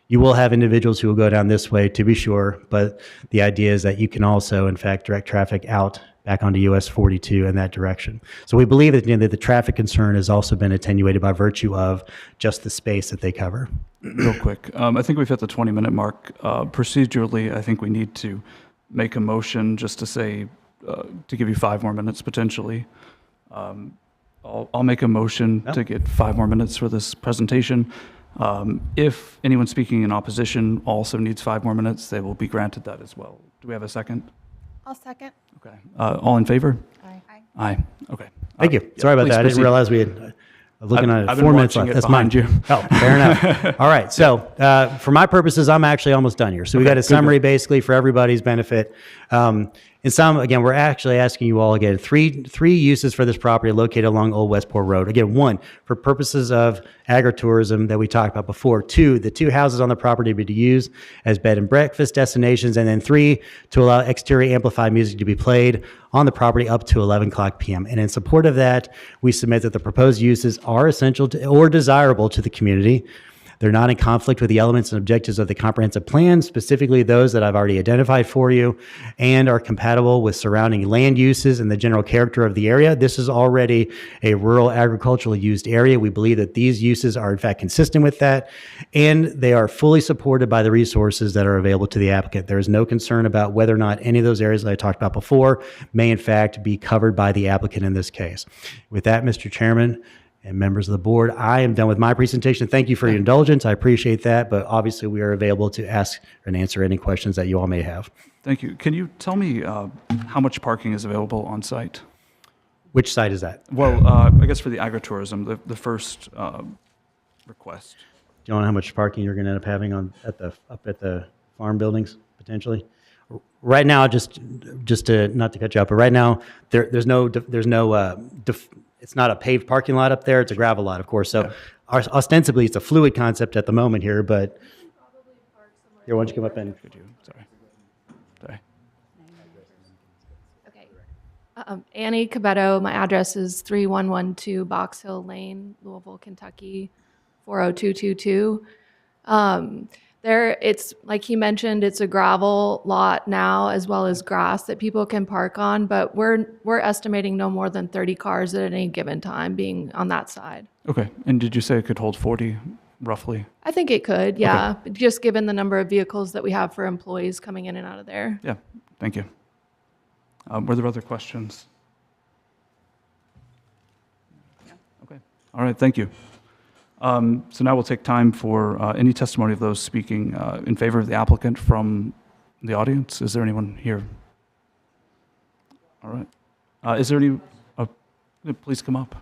You will have individuals who will go down this way, to be sure, but the idea is that you can also, in fact, direct traffic out back onto US 42 in that direction. So we believe that, that the traffic concern has also been attenuated by virtue of just the space that they cover. Real quick, I think we've hit the 20-minute mark. Procedurally, I think we need to make a motion just to say, to give you 5 more minutes potentially. I'll make a motion to get 5 more minutes for this presentation. If anyone speaking in opposition also needs 5 more minutes, they will be granted that as well. Do we have a second? I'll second. Okay. All in favor? Aye. Aye. Okay. Thank you. Sorry about please that. I didn't proceed. realize we had. Looking at I've 4 been minutes watching left. it That's mine. behind you. Oh, fair enough. All right. So for my purposes, I'm actually almost done here. So we got a summary basically for everybody's benefit. In some, again, we're actually asking you all again, three uses for this property located along Old Westport Road. Again, 1, for purposes of agritourism that we talked about before. 2, the 2 houses on the property to be used as bed and breakfast destinations. And then 3, to allow exterior amplified music to be played on the property up to 11 o'clock p.m. And in support of that, we submit that the proposed uses are essential to, or desirable to the community. They're not in conflict with the elements and objectives of the comprehensive plan, specifically those that I've already identified for you, and are compatible with surrounding land uses and the general character of the area. This is already a rural agricultural used area. We believe that these uses are in fact consistent with that, and they are fully supported by the resources that are available to the applicant. There is no concern about whether or not any of those areas that I talked about before may in fact be covered by the applicant in this case. With that, Mr. Chairman, and members of the board, I am done with my presentation. Thank you for your indulgence. I appreciate that, but obviously we are available to ask and answer any questions that you all may have. Thank you. Can you tell me how much parking is available on site? Which site is that? Well, I guess for the agritourism, the first request. Do you know how much parking you're going to end up having up at the farm buildings potentially? Right now, just to not to cut you off, but right now there's no it's not a paved parking lot up there. It's a gravel lot, of course. So ostensibly, it's a fluid concept at the moment here, but here, why don't you come up and... Could you? Sorry. Okay. Annie Cabetto. My address is 3112 Box Hill Lane, Louisville, Kentucky, 40222. It's like he mentioned, it's a gravel lot now as well as grass that people can park on, but we're estimating no more than 30 cars at any given time being on that side. Okay. And did you say it could hold 40 roughly? I think it could, yeah, just given the number of vehicles that we have for employees coming in and out of there. Yeah. Thank you. Were there other questions? Okay. All right. Thank you. So now we'll take time for any testimony of those speaking in favor of the applicant from the audience. Is there anyone here? All right. Is there any? Please come up.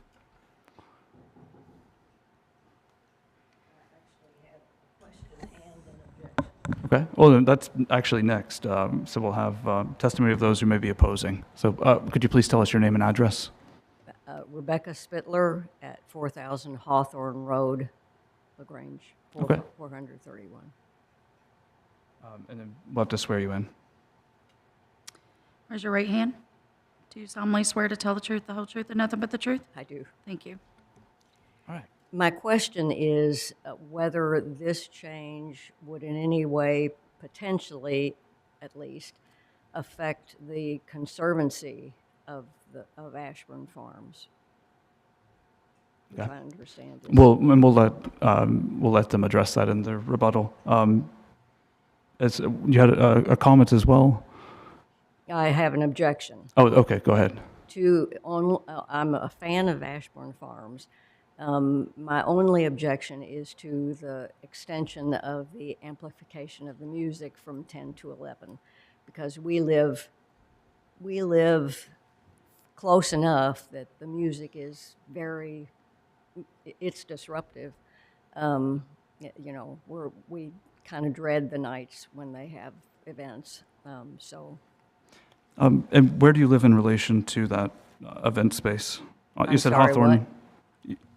Okay. Well, then that's actually next. So we'll have testimony of those who may be opposing. So could you please tell us your name and address? Rebecca Spittler at 4000 Hawthorne Road, LaGrange, 431. And then we'll have to swear you in. Raise your right hand. Do you solemnly swear to tell the truth, the whole truth, and nothing but the truth? I do. Thank you. All right. My question is whether this change would in any way, potentially at least, affect the conservancy of Ashburn Farms? Which Yeah. I understand is. We'll let them address that in their rebuttal. You had a comment as well? I have an objection. Oh, okay, go ahead. I'm a fan of Ashburn Farms. My only objection is to the extension of the amplification of the music from 10 to 11, because we live close enough that the music is it's disruptive. You know, we kind of dread the nights when they have events. And where do you live in relation to that event space? You I'm said sorry, Hawthorne.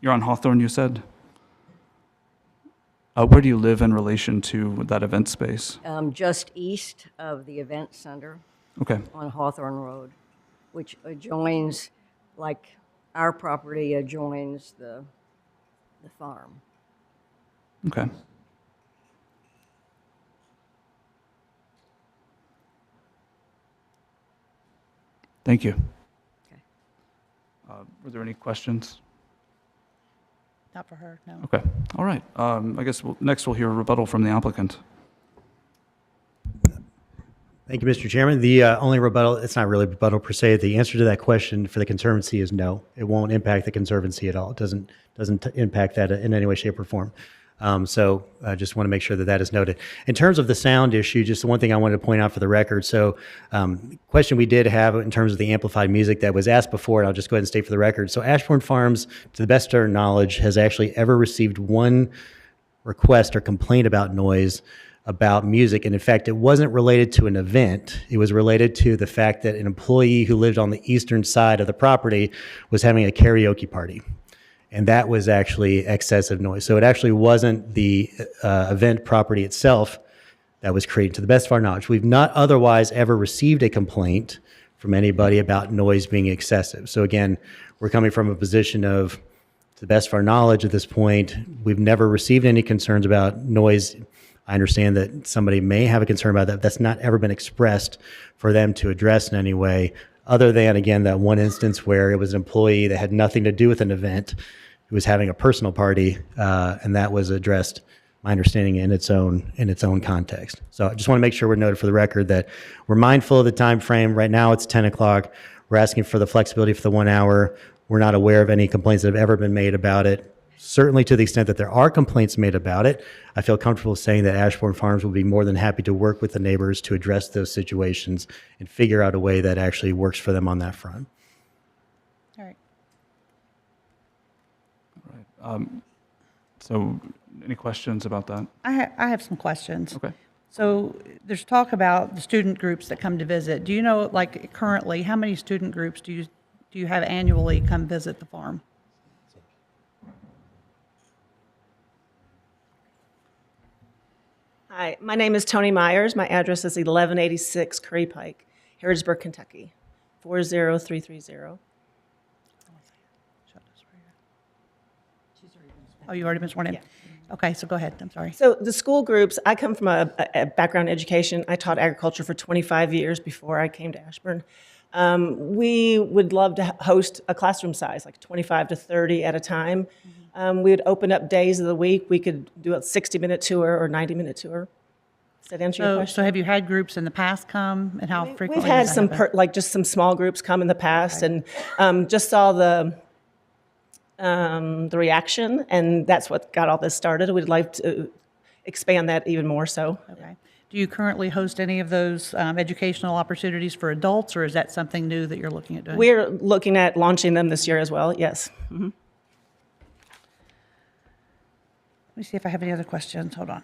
You're on Hawthorne, you said? Where do you live in relation to that event space? Just east of the event center Okay. on Hawthorne Road, which adjoins, like our property adjoins the farm. Okay. Thank you. Okay. Were there any questions? Not for her, no. Okay. All right. I guess next we'll hear a rebuttal from the applicant. Thank you, Mr. Chairman. The only rebuttal, it's not really a rebuttal per se. The answer to that question for the Conservancy is no. It won't impact the Conservancy at all. It doesn't impact that in any way, shape, or form. So I just want to make sure that that is noted. In terms of the sound issue, just the one thing I wanted to point out for the record. So question we did have in terms of the amplified music that was asked before, and I'll just go ahead and state for the record. So Ashbourne Farms, to the best of our knowledge, has actually ever received one request or complaint about noise about music. And in fact, it wasn't related to an event. It was related to the fact that an employee who lived on the eastern side of the property was having a karaoke party. And that was actually excessive noise. So it actually wasn't the event property itself that was created, to the best of our knowledge. We've not otherwise ever received a complaint from anybody about noise being excessive. So again, we're coming from a position of, to the best of our knowledge at this point, we've never received any concerns about noise. I understand that somebody may have a concern about that. That's not ever been expressed for them to address in any way, other than, again, that one instance where it was an employee that had nothing to do with an event who was having a personal party, and that was addressed, my understanding, in its own context. So I just want to make sure we're noted for the record that we're mindful of the time frame. Right now it's 10 o'clock. We're asking for the flexibility for the 1 hour. We're not aware of any complaints that have ever been made about it. Certainly, to the extent that there are complaints made about it, I feel comfortable saying that Ashbourne Farms will be more than happy to work with the neighbors to address those situations and figure out a way that actually works for them on that front. All right. All right. So any questions about that? I have some questions. Okay. So there's talk about the student groups that come to visit. Do you know, like currently, how many student groups do you have annually come visit the farm? Hi, my name is Tony Myers. My address is 1186 Curry Pike, Harrodsburg, Kentucky, 40330. Oh, you already been sworn in? Yeah. Okay, so go ahead. I'm sorry. So the school groups, I come from a background in education. I taught agriculture for 25 years before I came to Ashburn. We would love to host a classroom size, like 25 to 30 at a time. We would open up days of the week. We could do a 60-minute tour or 90-minute tour. Does that answer your question? So have you had groups in the past come, and how frequently? We've had does that some, happen? just some small groups come in the past, and just saw the reaction, and that's what got all this started. We'd like to expand that even more so. Okay. Do you currently host any of those educational opportunities for adults, or is that something new that you're looking at doing? We're looking at launching them this year as well, yes. Let me see if I have any other questions. Hold on.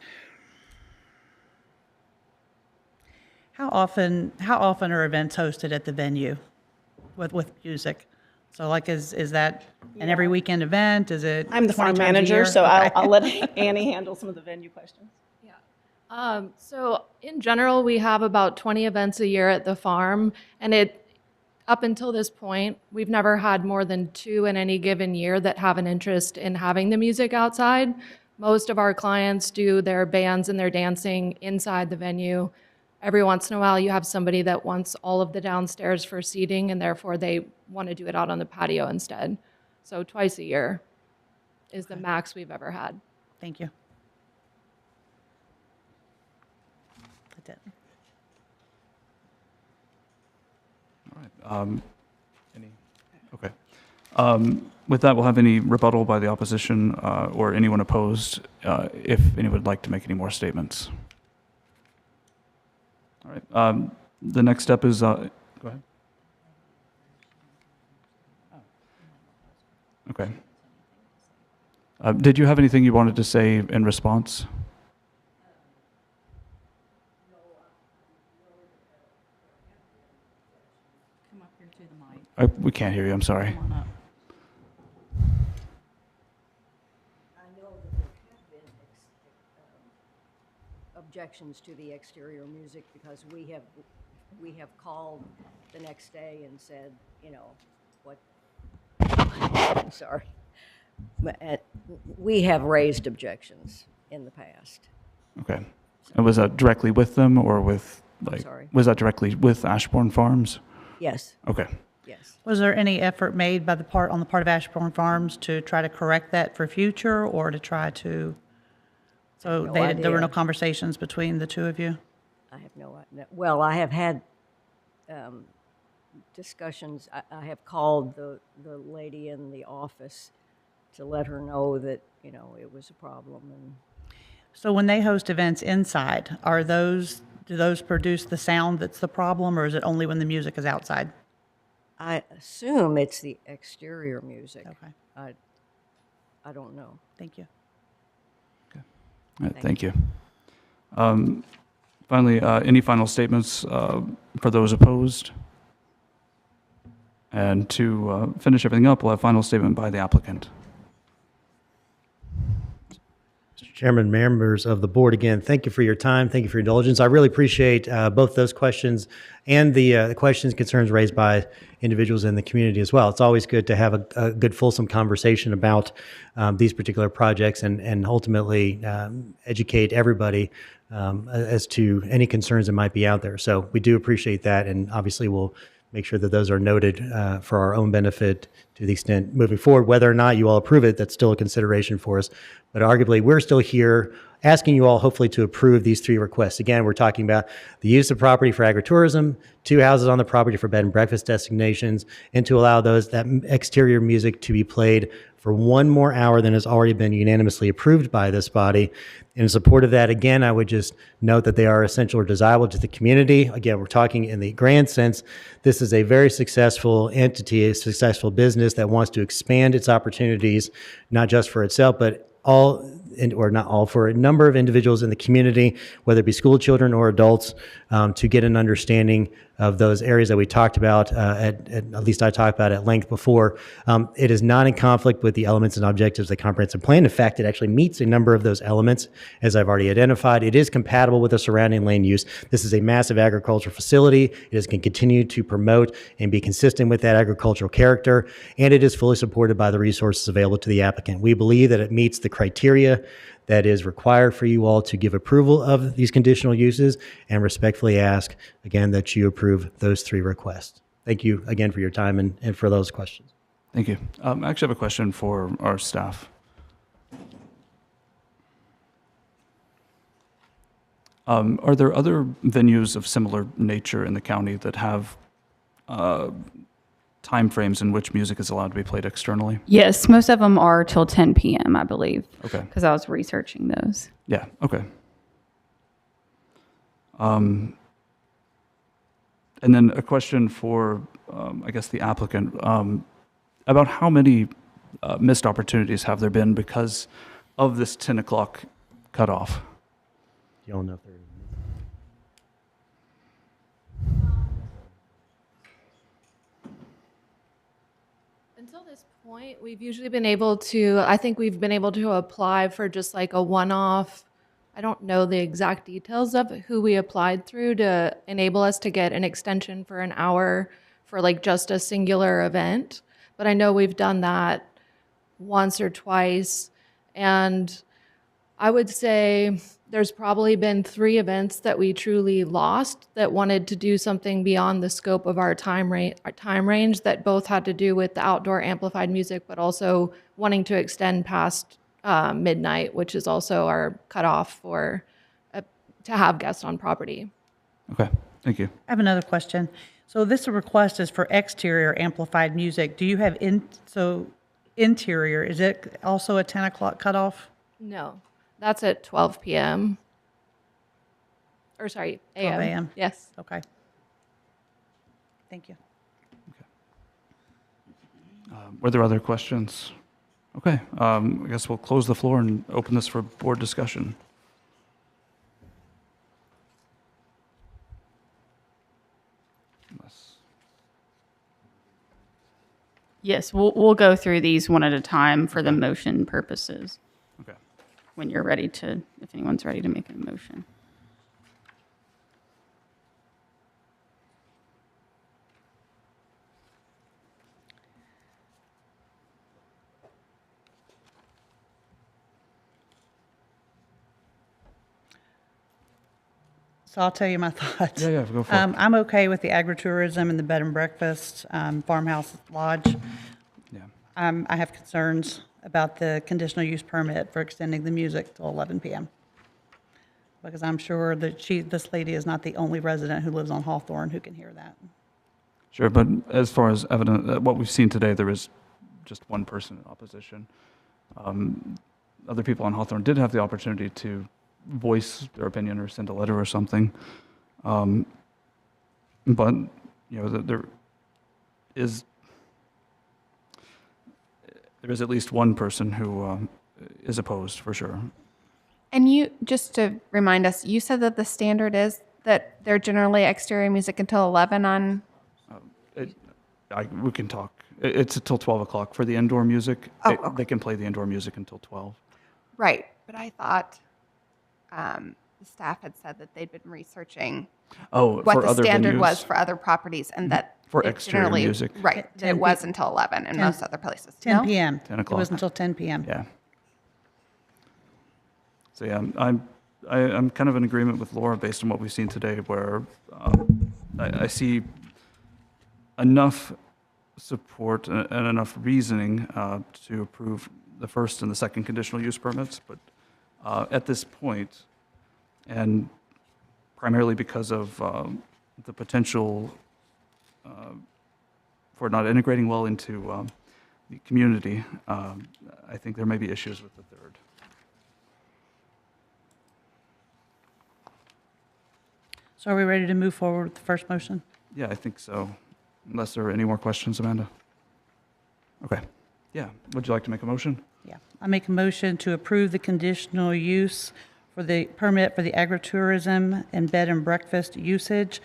How often are events hosted at the venue with music? So like, is that an every weekend event? Is it I'm the 20 farm times a manager, year? so Okay. I'll let Annie handle some of the venue questions. So in general, we have about 20 events a year at the farm, and up until this point, we've never had more than 2 in any given year that have an interest in having the music outside. Most of our clients do their bands and their dancing inside the venue. every once in a while you have somebody that wants all of the downstairs for seating and therefore they want to do it out on the patio instead. So twice a year is the max we've ever had. Thank you. That's it. All right. Okay. With that, we'll have any rebuttal by the opposition or anyone opposed, if anyone would like to make any more statements. All right. The next step is, go ahead. Okay. Did you have anything you wanted to say in response? Come up here to the mic. We can't hear you, I'm sorry. Come on up. I know that there have been objections to the exterior music because we have called the next day and said, you know, what, I'm sorry. We have raised objections in the past. Okay. And was that directly with them or with, like, sorry? was that directly with Ashbourne Farms? Yes, Okay. yes. Was there any effort made by on the part of Ashbourne Farms to try to correct that for future or to try to, so No there were no idea. conversations between the two of you? I have no idea. Well, I have had discussions. I have called the lady in the office to let her know that, you know, it was a problem. And So when they host events inside, do those produce the sound that's the problem, or is it only when the music is outside? I assume it's the exterior music. Okay, I don't know. thank you. All right, thank you. Finally, any final statements for those opposed? And to finish everything up, we'll have final statement by the applicant. Mr. Chairman, members of the board, again, thank you for your time. Thank you for your indulgence. I really appreciate both those questions and the questions, concerns raised by individuals in the community as well. It's always good to have a good, fulsome conversation about these particular projects and ultimately educate everybody as to any concerns that might be out there. So we do appreciate that, and obviously we'll make sure that those are noted for our own benefit to the extent moving forward. Whether or not you all approve it, that's still a consideration for us. But arguably, we're still here asking you all hopefully to approve these three requests. Again, we're talking about the use of property for agritourism, 2 houses on the property for bed and breakfast designations, and to allow that exterior music to be played for 1 more hour than has already been unanimously approved by this body. In support of that, again, I would just note that they are essential or desirable to the community. Again, we're talking in the grand sense. This is a very successful entity, a successful business that wants to expand its opportunities, not just for itself, but or not all, for a number of individuals in the community, whether it be school children or adults, to get an understanding of those areas that we talked about, at least I talked about at length before. It is not in conflict with the elements and objectives of the comprehensive plan. In fact, it actually meets a number of those elements, as I've already identified. It is compatible with the surrounding land use. This is a massive agricultural facility. It is going to continue to promote and be consistent with that agricultural character, and it is fully supported by the resources available to the applicant. We believe that it meets the criteria that is required for you all to give approval of these conditional uses, and respectfully ask, again, that you approve those 3 requests. Thank you again for your time and for those questions. Thank you. I actually have a question for our staff. Are there other venues of similar nature in the county that have timeframes in which music is allowed to be played externally? Yes, most of them are till 10 p.m., I believe. Okay. Because I was researching those. Yeah, okay. And then a question for, I guess, the applicant, about how many missed opportunities have there been because of this 10 o'clock cutoff? You don't know if they're... Until this point, we've usually been able to, I think we've been able to apply for just like a one-off. I don't know the exact details of who we applied through to enable us to get an extension for an hour for like just a singular event. But I know we've done that once or twice. And I would say there's probably been 3 events that we truly lost that wanted to do something beyond the scope of our time range that both had to do with the outdoor amplified music, but also wanting to extend past midnight, which is also our cutoff for to have guests on property. Okay, thank you. I have another question. So this request is for exterior amplified music. Do you have interior, is it also a 10 o'clock cutoff? No, that's at 12 p.m. Or sorry, 12 a.m. a.m.? Yes. Okay. Thank you. Were there other questions? Okay, I guess we'll close the floor and open this for board discussion. Yes, we'll go through these one at a time for the motion purposes. Okay. When you're ready to, if anyone's ready to make a motion. So I'll tell you my thoughts. Yeah, go for it. I'm okay with the agritourism and the bed and breakfast, farmhouse lodge. Yeah. I have concerns about the conditional use permit for extending the music till 11 p.m. Because I'm sure that this lady is not the only resident who lives on Hawthorne who can hear that. Sure, but as far as evident, what we've seen today, there is just one person in opposition. Other people on Hawthorne did have the opportunity to voice their opinion or send a letter or something. But, there is at least one person who is opposed, for sure. And you, just to remind us, you said that the standard is that they're generally exterior music until 11 on... We can talk. It's until 12 o'clock for the indoor music. Oh, okay. They can play the indoor music until 12. Right, but I thought the staff had said that they'd been researching what for the other standard venues? was for other properties, and that For it exterior generally, music. right, that it was until 11 in most other places. 10 No? p.m. 10 It o'clock. was until 10 p.m. Yeah. So yeah, I'm kind of in agreement with Laura based on what we've seen today, where I see enough support and enough reasoning to approve the first and the second conditional use permits, but at this point, and primarily because of the potential for not integrating well into the community, I think there may be issues with the third. So are we ready to move forward with the first motion? Yeah, I think so. Unless there are any more questions, Amanda? Okay. Yeah. Would you like to make a motion? Yeah. I make a motion to approve the conditional use for the permit for the agritourism and bed and breakfast usage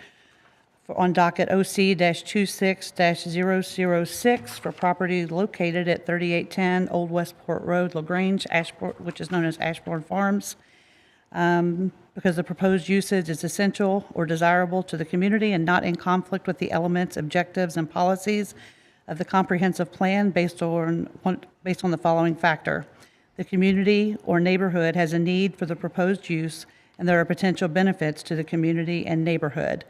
on docket OC-26-006 for property located at 3810 Old Westport Road, LaGrange, Ashbourne, which is known as Ashbourne Farms, because the proposed usage is essential or desirable to the community and not in conflict with the elements, objectives, and policies of the comprehensive plan based on the following factor. The community or neighborhood has a need for the proposed use, and there are potential benefits to the community and neighborhood.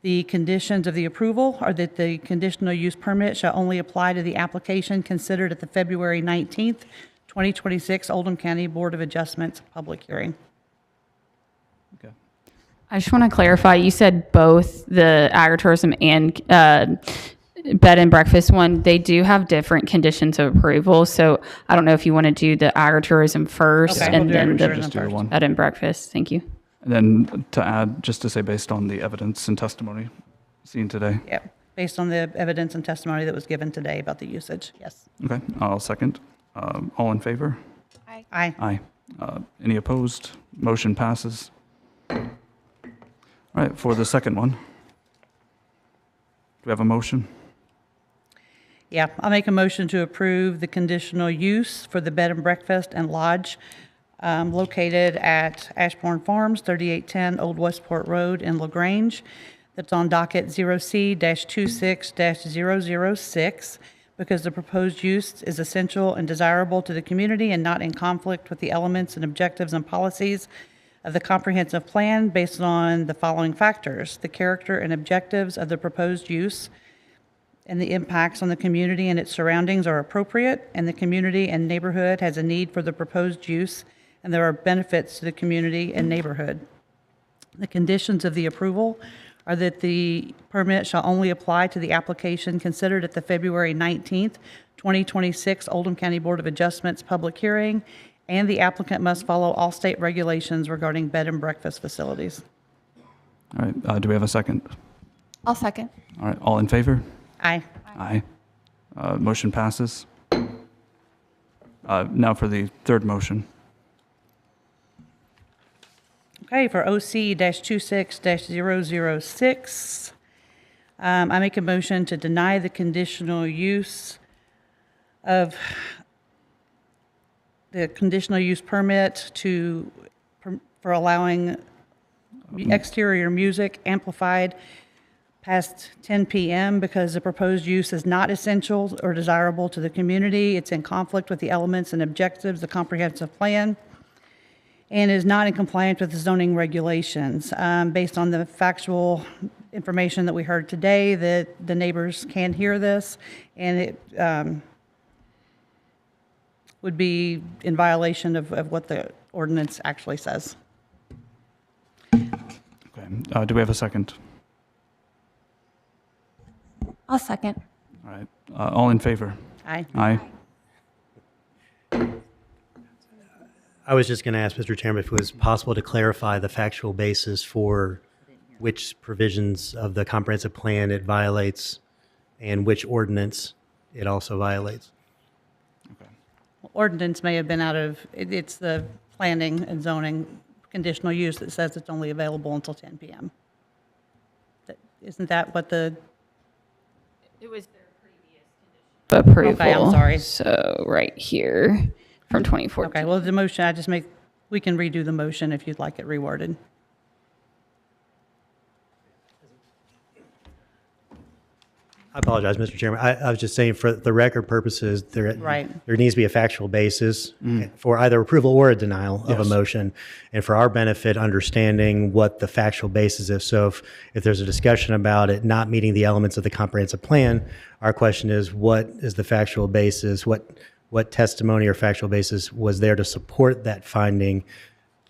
The conditions of the approval are that the conditional use permit shall only apply to the application considered at the February 19th, 2026 Oldham County Board of Adjustments public hearing. Okay. I just want to clarify, you said both the agritourism and bed and breakfast one, they do have different conditions of approval. So I don't know if you want to do the agritourism first Okay, we'll and do then agritourism the Just do one. bed and breakfast. Thank you. And then to add, just to say, based on the evidence and testimony seen today. Yep, based on the evidence and testimony that was given today about the usage, yes. Okay, I'll second. All in favor? Aye. Aye. Aye. Any opposed? Motion passes. All right, for the second one. Do we have a motion? Yeah, I'll make a motion to approve the conditional use for the bed and breakfast and lodge located at Ashbourne Farms, 3810 Old Westport Road in LaGrange. That's on docket 0C-26-006 because the proposed use is essential and desirable to the community and not in conflict with the elements and objectives and policies of the comprehensive plan based on the following factors: the character and objectives of the proposed use and the impacts on the community and its surroundings are appropriate, and the community and neighborhood has a need for the proposed use, and there are benefits to the community and neighborhood. The conditions of the approval are that the permit shall only apply to the application considered at the February 19th, 2026 Oldham County Board of Adjustments public hearing, and the applicant must follow all state regulations regarding bed and breakfast facilities. All right, do we have a second? I'll second. All right, all in favor? Aye. Aye. Motion passes. Now for the third motion. Okay, for OC-26-006, I make a motion to deny the conditional use of the conditional use permit for allowing exterior music amplified past 10 p.m. because the proposed use is not essential or desirable to the community. It's in conflict with the elements and objectives of the comprehensive plan and is not in compliance with the zoning regulations. Based on the factual information that we heard today, that the neighbors can hear this, and it would be in violation of what the ordinance actually says. Okay, do we have a second? I'll second. All right, all in favor? Aye. Aye. I was just going to ask Mr. Chairman if it was possible to clarify the factual basis for which provisions of the comprehensive plan it violates and which ordinance it also violates. Ordinance may have been out of, it's the planning and zoning conditional use that says it's only available until 10 p.m. Isn't that what the? It was their previous Approval. Okay, I'm sorry. So right here from 2014. Okay, well, the motion, we can redo the motion if you'd like it reworded. I apologize, Mr. Chairman. I was just saying for the record purposes, there needs to be a factual basis for either approval or a denial of a motion. And for our benefit, understanding what the factual basis is. So if there's a discussion about it not meeting the elements of the comprehensive plan, our question is, what is the factual basis? What testimony or factual basis was there to support that finding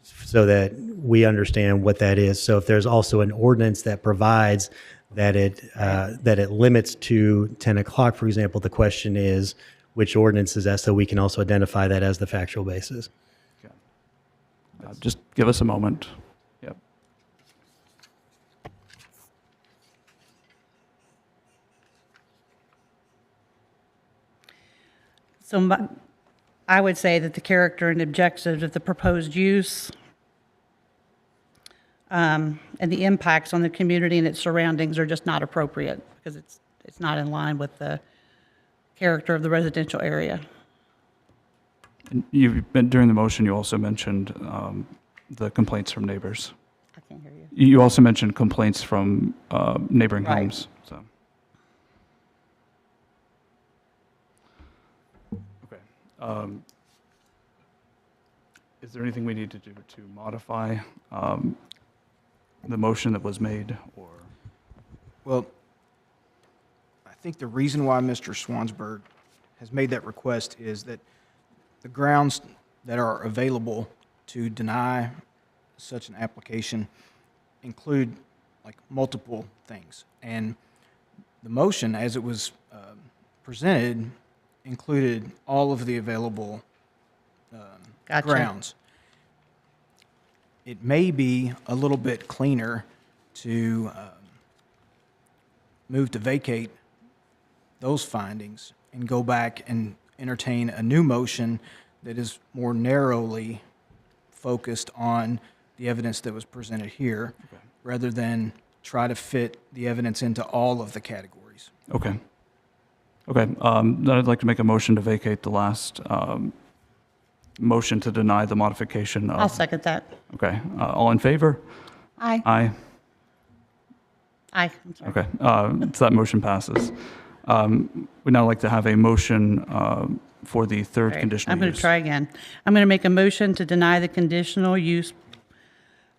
so that we understand what that is? So if there's also an ordinance that provides that it limits to 10 o'clock, for example, the question is, which ordinance is that, so we can also identify that as the factual basis. Just give us a moment. Yep. So I would say that the character and objectives of the proposed use and the impacts on the community and its surroundings are just not appropriate because it's not in line with the character of the residential area. And during the motion, you also mentioned the complaints from neighbors. I can't hear you. You also mentioned complaints from neighboring Right. homes. So. Okay. Is there anything we need to do to modify the motion that was made, or? Well, I think the reason why Mr. Swansburg has made that request is that the grounds that are available to deny such an application include like multiple things. And the motion, as it was presented, included all of the available Gotcha. grounds. It may be a little bit cleaner to move to vacate those findings and go back and entertain a new motion that is more narrowly focused on the evidence that was presented here, rather than try to fit the evidence into all of the categories. Okay. Okay. Then I'd like to make a motion to vacate the last motion to deny the modification of. I'll second that. Okay. All in favor? Aye. Aye. Aye. I'm sorry. Okay. So that motion passes. We'd now like to have a motion for the third All right, conditional I'm going use. to try again. I'm going to make a motion to deny the conditional use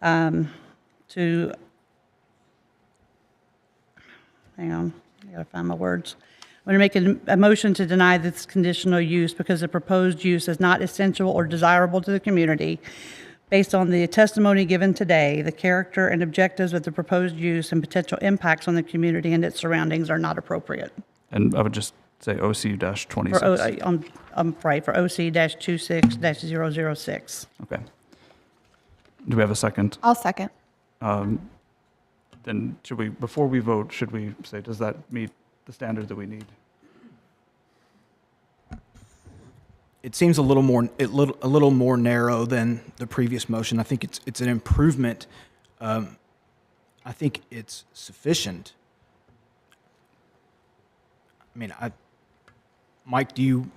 to, hang on, I gotta find my words. I'm going to make a motion to deny this conditional use because the proposed use is not essential or desirable to the community. Based on the testimony given today, the character and objectives of the proposed use and potential impacts on the community and its surroundings are not appropriate. And I would just say OC-26. I'm right, for OC-26-006. Okay. Do we have a second? I'll second. Then should we, before we vote, should we say, does that meet the standard that we need? It seems a little more narrow than the previous motion. I think it's an improvement. I think it's sufficient. I mean, Mike, do you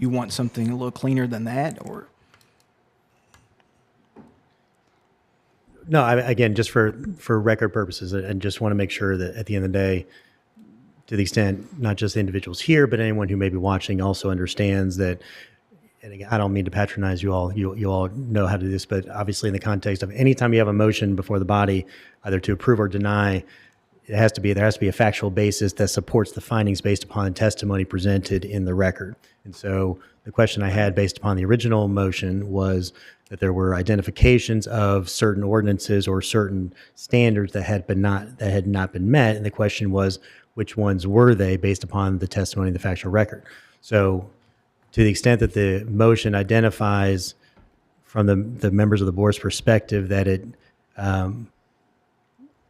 want something a little cleaner than that, or? No, again, just for record purposes, and just want to make sure that at the end of the day, to the extent not just the individuals here, but anyone who may be watching also understands that, and again, I don't mean to patronize you all, you all know how to do this, but obviously in the context of anytime you have a motion before the body, either to approve or deny, there has to be a factual basis that supports the findings based upon the testimony presented in the record. And so the question I had based upon the original motion was that there were identifications of certain ordinances or certain standards that had not been met, and the question was, which ones were they based upon the testimony and the factual record? So to the extent that the motion identifies from the members of the board's perspective that it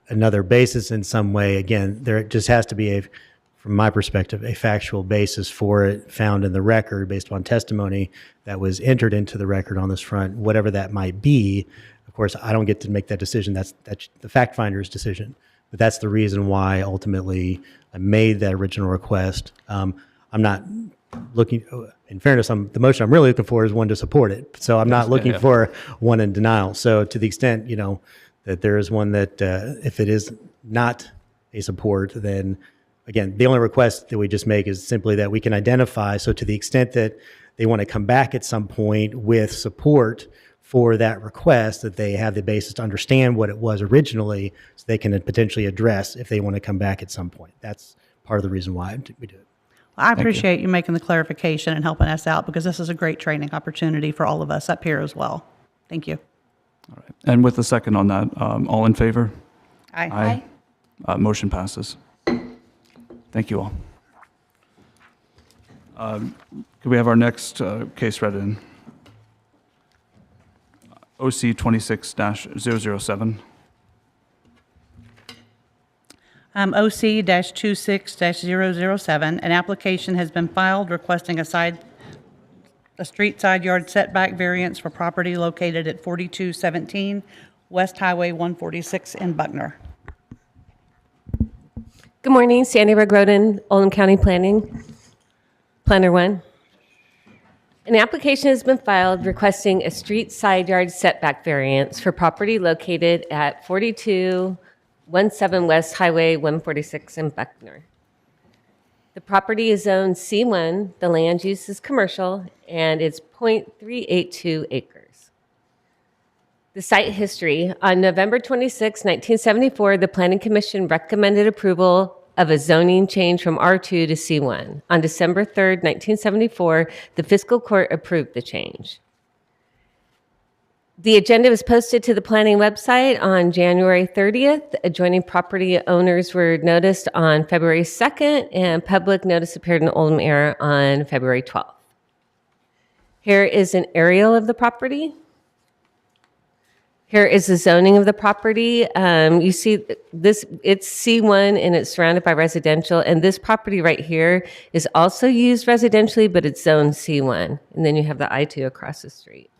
another basis in some way, again, there just has to be from my perspective, a factual basis for it found in the record based upon testimony that was entered into the record on this front, whatever that might be. Of course, I don't get to make that decision. That's the fact finder's decision. But that's the reason why ultimately I made that original request. I'm not looking, in fairness, the motion I'm really looking for is one to support it. So I'm not looking for one in denial. So to the extent, that there is one that if it is not a support, then again, the only request that we just make is simply that we can identify. So to the extent that they want to come back at some point with support for that request, that they have the basis to understand what it was originally, so they can potentially address if they want to come back at some point. That's part of the reason why we do it. Well, I appreciate you making the clarification and helping us out because this is a great training opportunity for all of us up here as well. Thank you. All right. And with the second on that, all in favor? Aye. Motion passes. Thank you all. Could we have our next case read in? OC 26-007. OC-26-007, an application has been filed requesting a street side yard setback variance for property located at 4217 West Highway 146 in Buckner. Good morning, Sandy Rogroden, Oldham County Planning, Planner 1. An application has been filed requesting a street side yard setback variance for property located at 4217 West Highway 146 in Buckner. The property is zoned C1, the land use is commercial, and it's 0.382 acres. The site history: on November 26, 1974, the Planning Commission recommended approval of a zoning change from R2 to C1. On December 3, 1974, the fiscal court approved the change. The agenda was posted to the planning website on January 30th. Adjoining property owners were noticed on February 2nd, and public notice appeared in Oldham Era on February 12th. Here is an aerial of the property. Here is the zoning of the property. You see this, it's C1 and it's surrounded by residential. And this property right here is also used residentially, but it's zoned C1. And then you have the I-2 across the street.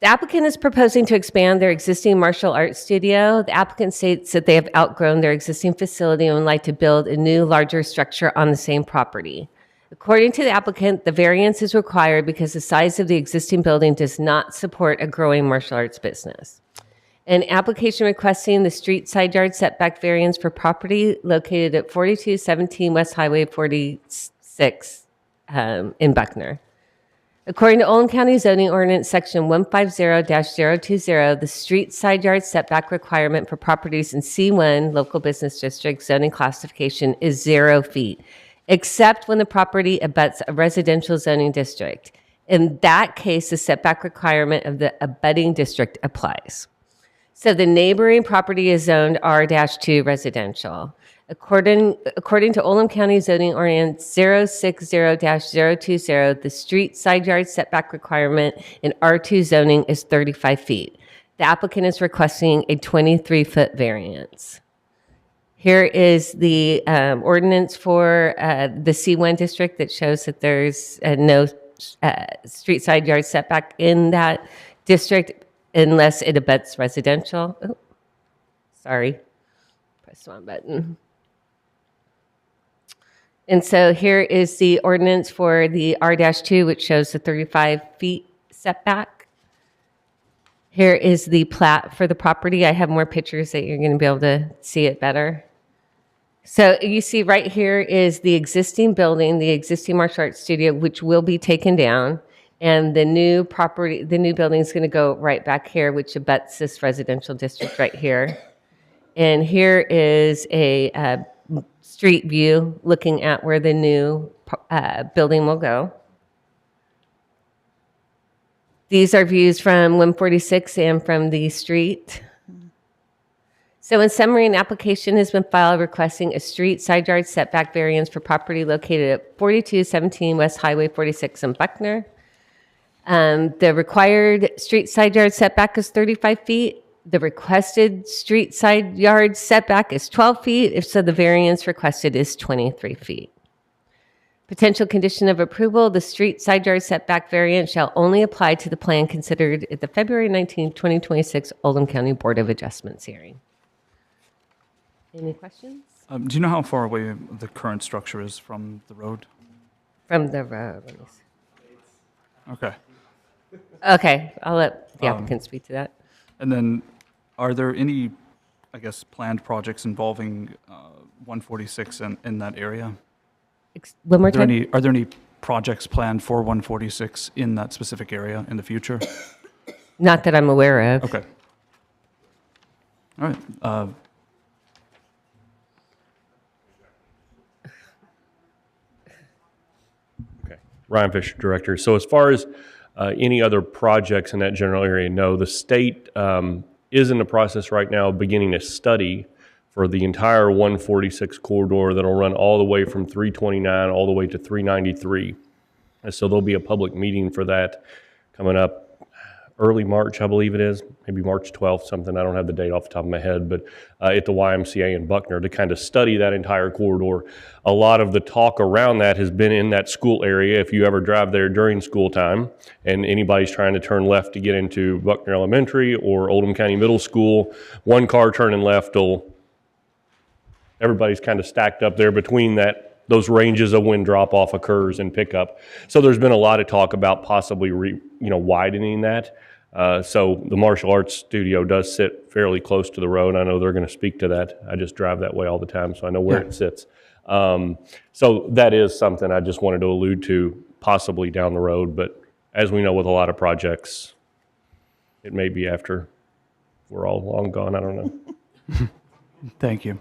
The applicant is proposing to expand their existing martial arts studio. The applicant states that they have outgrown their existing facility and would like to build a new, larger structure on the same property. According to the applicant, the variance is required because the size of the existing building does not support a growing martial arts business. An application requesting the street side yard setback variance for property located at 4217 West Highway 46 in Buckner. According to Oldham County Zoning Ordinance, Section 150-020, the street side yard setback requirement for properties in C1 Local Business District zoning classification is 0 feet, except when the property abuts a residential zoning district. In that case, the setback requirement of the abutting district applies. So the neighboring property is zoned R-2 residential. According to Oldham County Zoning Ordinance 060-020, the street side yard setback requirement in R2 zoning is 35 feet. The applicant is requesting a 23-foot variance. Here is the ordinance for the C1 district that shows that there's no street side yard setback in that district unless it abuts residential. Oh, sorry, press the wrong button. And so here is the ordinance for the R-2, which shows the 35 feet setback. Here is the plat for the property. I have more pictures that you're going to be able to see it better. So you see right here is the existing building, the existing martial arts studio, which will be taken down. And the new property, the new building is going to go right back here, which abuts this residential district right here. And here is a street view looking at where the new building will go. These are views from 146 and from the street. So in summary, an application has been filed requesting a street side yard setback variance for property located at 4217 West Highway 46 in Buckner. The required street side yard setback is 35 feet. The requested street side yard setback is 12 feet, if so the variance requested is 23 feet. Potential condition of approval, the street side yard setback variance shall only apply to the plan considered at the February 19, 2026 Oldham County Board of Adjustments hearing. Any questions? Do you know how far away the current structure is from the road? From the road, let me see. Okay. Okay, I'll let the applicant speak to that. And then, are there any, I guess, planned projects involving 146 in that area? One more time? Are there any projects planned for 146 in that specific area in the future? Not that I'm aware of. Okay. All right. Okay. Ryan Fisher, Director. So as far as any other projects in that general area, no. The state is in the process right now of beginning a study for the entire 146 corridor that'll run all the way from 329 all the way to 393. And so there'll be a public meeting for that coming up early March, I believe it is, maybe March 12th, something. I don't have the date off the top of my head, but at the YMCA in Buckner to kind of study that entire corridor. A lot of the talk around that has been in that school area. If you ever drive there during school time and anybody's trying to turn left to get into Buckner Elementary or Oldham County Middle School, one car turning left everybody's kind of stacked up there between those ranges of when drop-off occurs and pickup. So there's been a lot of talk about possibly widening that. So the martial arts studio does sit fairly close to the road. I know they're going to speak to that. I just drive that way all the time, so I know where it sits. So that is something I just wanted to allude to possibly down the road. But as we know with a lot of projects, it may be after we're all long gone. I don't know. Thank you.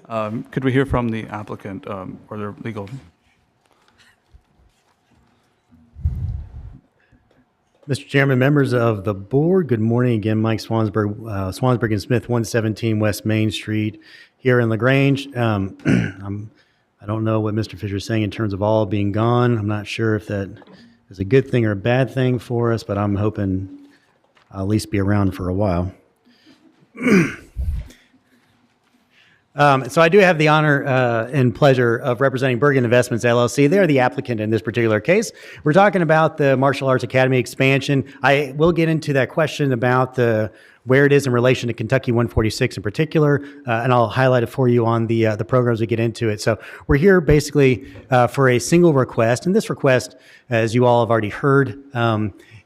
Could we hear from the applicant or their legal? Mr. Chairman, members of the board, good morning again. Mike Swansburg, Swansburg and Smith, 117 West Main Street here in LaGrange. I don't know what Mr. Fisher is saying in terms of all being gone. I'm not sure if that is a good thing or a bad thing for us, but I'm hoping I'll at least be around for a while. So I do have the honor and pleasure of representing Bergen Investments, LLC. They're the applicant in this particular case. We're talking about the Martial Arts Academy expansion. I will get into that question about where it is in relation to Kentucky 146 in particular, and I'll highlight it for you on the programs we get into it. So we're here basically for a single request, and this request, as you all have already heard,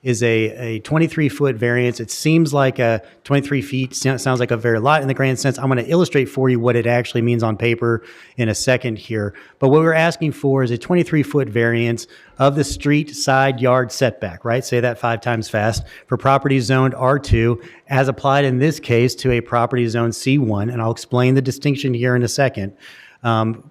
is a 23-foot variance. It seems like a 23 feet sounds like a very lot in the grand sense. I'm going to illustrate for you what it actually means on paper in a second here. But what we're asking for is a 23-foot variance of the street side yard setback, right? Say that 5 times fast, for properties zoned R2, as applied in this case to a property zoned C1. And I'll explain the distinction here in a second.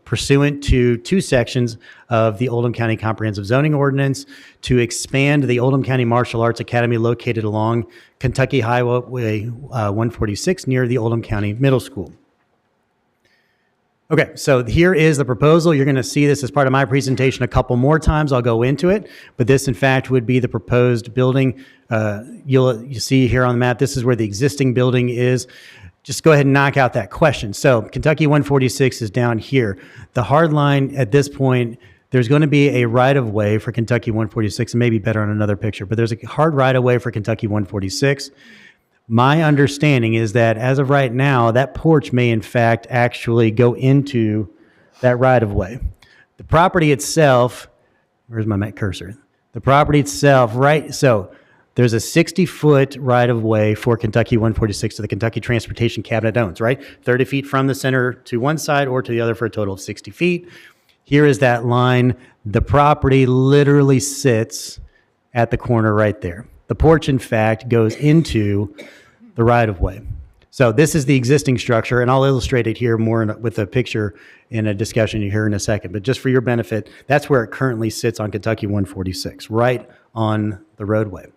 Pursuant to 2 sections of the Oldham County Comprehensive Zoning Ordinance to expand the Oldham County Martial Arts Academy located along Kentucky Highway 146 near the Oldham County Middle School. Okay, so here is the proposal. You're going to see this as part of my presentation a couple more times. I'll go into it, but this in fact would be the proposed building. You see here on the map, this is where the existing building is. Just go ahead and knock out that question. So Kentucky 146 is down here. The hard line at this point, there's going to be a right-of-way for Kentucky 146, and maybe better on another picture, but there's a hard right-of-way for Kentucky 146. My understanding is that as of right now, that porch may in fact actually go into that right-of-way. The property itself, where's my cursor? The property itself, right, so there's a 60-foot right-of-way for Kentucky 146 to the Kentucky Transportation Cabinet owns, right? 30 feet from the center to one side or to the other for a total of 60 feet. Here is that line. The property literally sits at the corner right there. The porch, in fact, goes into the right-of-way. So this is the existing structure, and I'll illustrate it here more with a picture in a discussion here in a second. But just for your benefit, that's where it currently sits on Kentucky 146, right on the roadway.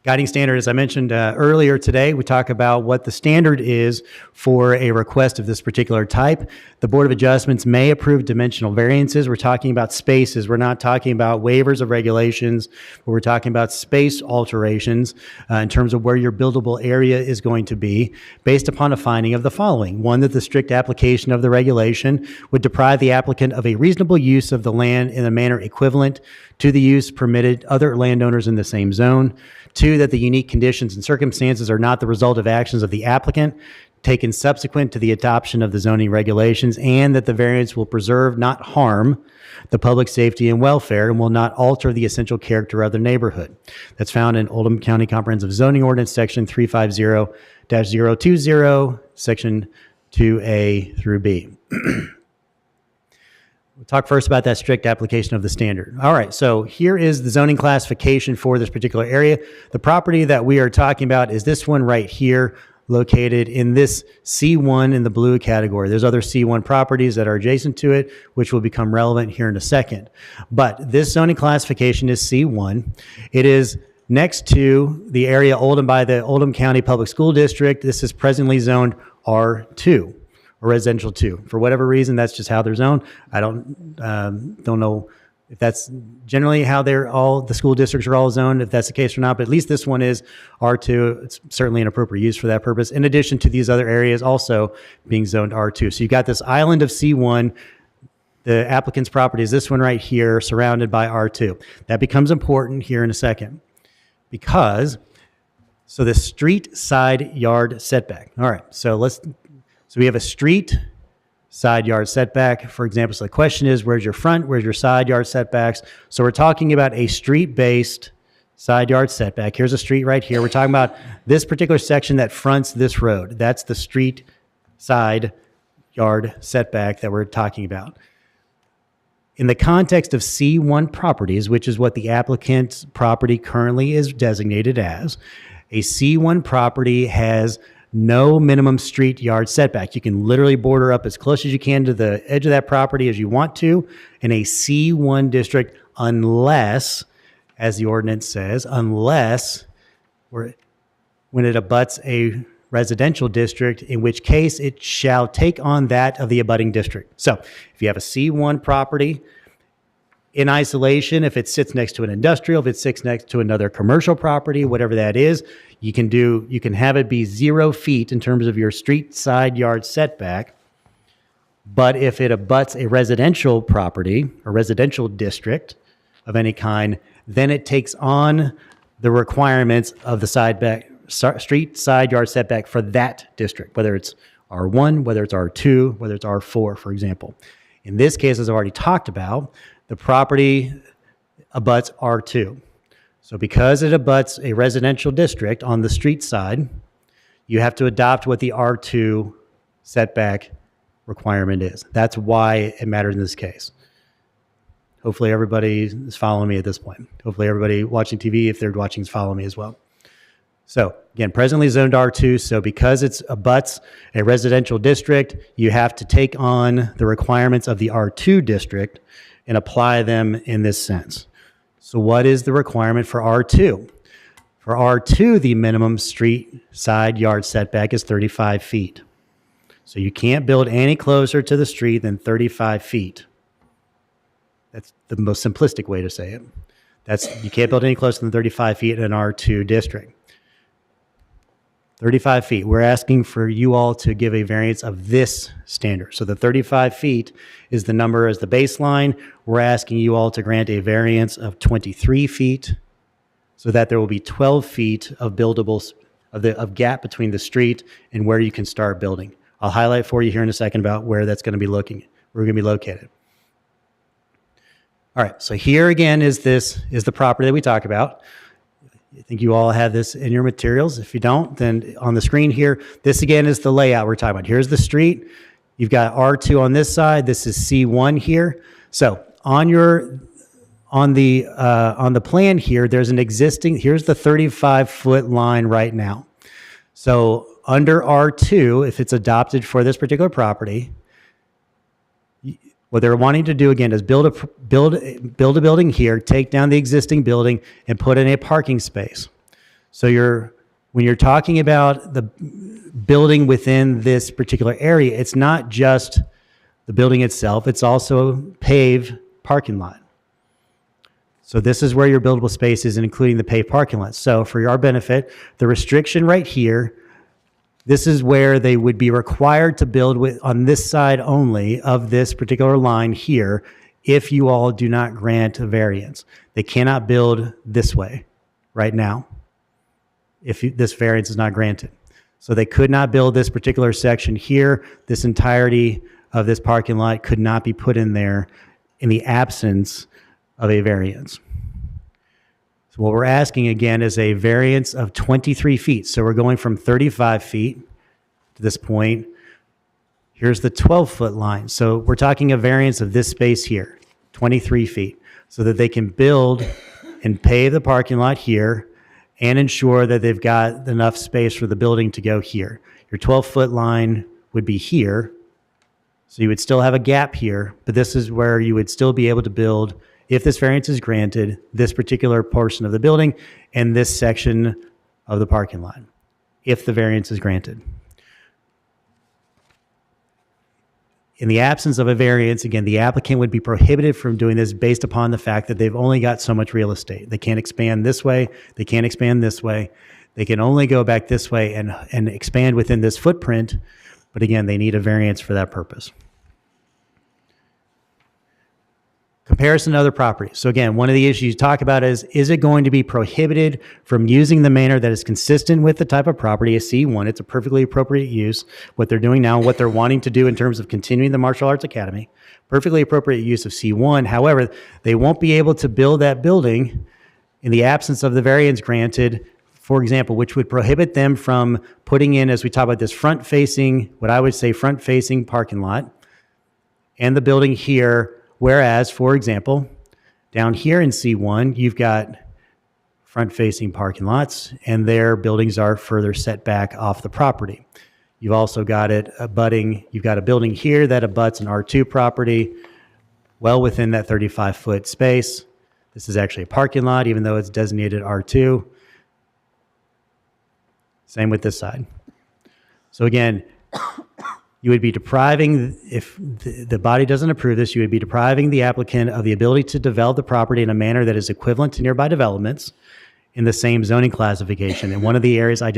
Guiding standard, as I mentioned earlier today, we talk about what the standard is for a request of this particular type. The Board of Adjustments may approve dimensional variances. We're talking about spaces. We're not talking about waivers of regulations, but we're talking about space alterations in terms of where your buildable area is going to be based upon a finding of the following. One, that the strict application of the regulation would deprive the applicant of a reasonable use of the land in a manner equivalent to the use permitted other landowners in the same zone. 2, that the unique conditions and circumstances are not the result of actions of the applicant taken subsequent to the adoption of the zoning regulations, and that the variance will preserve, not harm, the public safety and welfare and will not alter the essential character of the neighborhood. That's found in Oldham County Comprehensive Zoning Ordinance, Section 350-020, Section 2A through B. We'll talk first about that strict application of the standard. All right, so here is the zoning classification for this particular area. The property that we are talking about is this one right here, located in this C1 in the blue category. There's other C1 properties that are adjacent to it, which will become relevant here in a second. But this zoning classification is C1. It is next to the area Oldham by the Oldham County Public School District. This is presently zoned R2. Or residential 2. For whatever reason, that's just how they're zoned. I don't know if that's generally how the school districts are all zoned, if that's the case or not, but at least this one is R2. It's certainly an appropriate use for that purpose, in addition to these other areas also being zoned R2. So you've got this island of C1. The applicant's property is this one right here, surrounded by R2. That becomes important here in a second because, so the street side yard setback. All right, so we have a street side yard setback, for example. So the question is, where's your front, where's your side yard setbacks? So we're talking about a street-based side yard setback. Here's a street right here. We're talking about this particular section that fronts this road. That's the street side yard setback that we're talking about. In the context of C1 properties, which is what the applicant's property currently is designated as, a C1 property has no minimum street yard setback. You can literally border up as close as you can to the edge of that property as you want to in a C1 district, unless, as the ordinance says, unless when it abuts a residential district, in which case it shall take on that of the abutting district. So if you have a C1 property in isolation, if it sits next to an industrial, if it sits next to another commercial property, whatever that is, you can have it be 0 feet in terms of your street side yard setback. But if it abuts a residential property, a residential district of any kind, then it takes on the requirements of the street side yard setback for that district, whether it's R1, whether it's R2, whether it's R4, for example. In this case, as I've already talked about, the property abuts R2. So because it abuts a residential district on the street side, you have to adopt what the R2 setback requirement is. That's why it matters in this case. Hopefully everybody is following me at this point. Hopefully everybody watching TV, if they're watching, is following me as well. So again, presently zoned R2, so because it's abuts a residential district, you have to take on the requirements of the R2 district and apply them in this sense. So what is the requirement for R2? For R2, the minimum street side yard setback is 35 feet. So you can't build any closer to the street than 35 feet. That's the most simplistic way to say it. You can't build any closer than 35 feet in an R2 district. 35 feet. We're asking for you all to give a variance of this standard. So the 35 feet is the number as the baseline. We're asking you all to grant a variance of 23 feet so that there will be 12 feet of buildable, of gap between the street and where you can start building. I'll highlight for you here in a second about where that's going to be located. All right, so here again is the property that we talk about. I think you all have this in your materials. If you don't, then on the screen here, this again is the layout we're talking about. Here's the street. You've got R2 on this side. This is C1 here. So on the plan here, there's an existing, here's the 35-foot line right now. So under R2, if it's adopted for this particular property, what they're wanting to do again is build a building here, take down the existing building, and put in a parking space. So when you're talking about the building within this particular area, it's not just the building itself, it's also paved parking lot. So this is where your buildable space is, including the paved parking lot. So for your benefit, the restriction right here, this is where they would be required to build on this side only of this particular line here if you all do not grant a variance. They cannot build this way right now if this variance is not granted. So they could not build this particular section here. This entirety of this parking lot could not be put in there in the absence of a variance. So what we're asking again is a variance of 23 feet. So we're going from 35 feet to this point. Here's the 12-foot line. So we're talking a variance of this space here, 23 feet, so that they can build and pave the parking lot here and ensure that they've got enough space for the building to go here. Your 12-foot line would be here. So you would still have a gap here, but this is where you would still be able to build, if this variance is granted, this particular portion of the building and this section of the parking lot, if the variance is granted. In the absence of a variance, again, the applicant would be prohibited from doing this based upon the fact that they've only got so much real estate. They can't expand this way. They can't expand this way. They can only go back this way and expand within this footprint. But again, they need a variance for that purpose. Comparison to other properties. So again, one of the issues you talk about is it going to be prohibited from using the manner that is consistent with the type of property, a C1? It's a perfectly appropriate use. What they're doing now, what they're wanting to do in terms of continuing the Martial Arts Academy, perfectly appropriate use of C1. However, they won't be able to build that building in the absence of the variance granted, for example, which would prohibit them from putting in, as we talk about this front-facing, what I would say front-facing parking lot, and the building here. Whereas, for example, down here in C1, you've got front-facing parking lots, and their buildings are further set back off the property. You've also got you've got a building here that abuts an R2 property well within that 35-foot space. This is actually a parking lot, even though it's designated R2. Same with this side. So again, you would be depriving, if the body doesn't approve this, you would be depriving the applicant of the ability to develop the property in a manner that is equivalent to nearby developments in the same zoning classification. And one of the areas I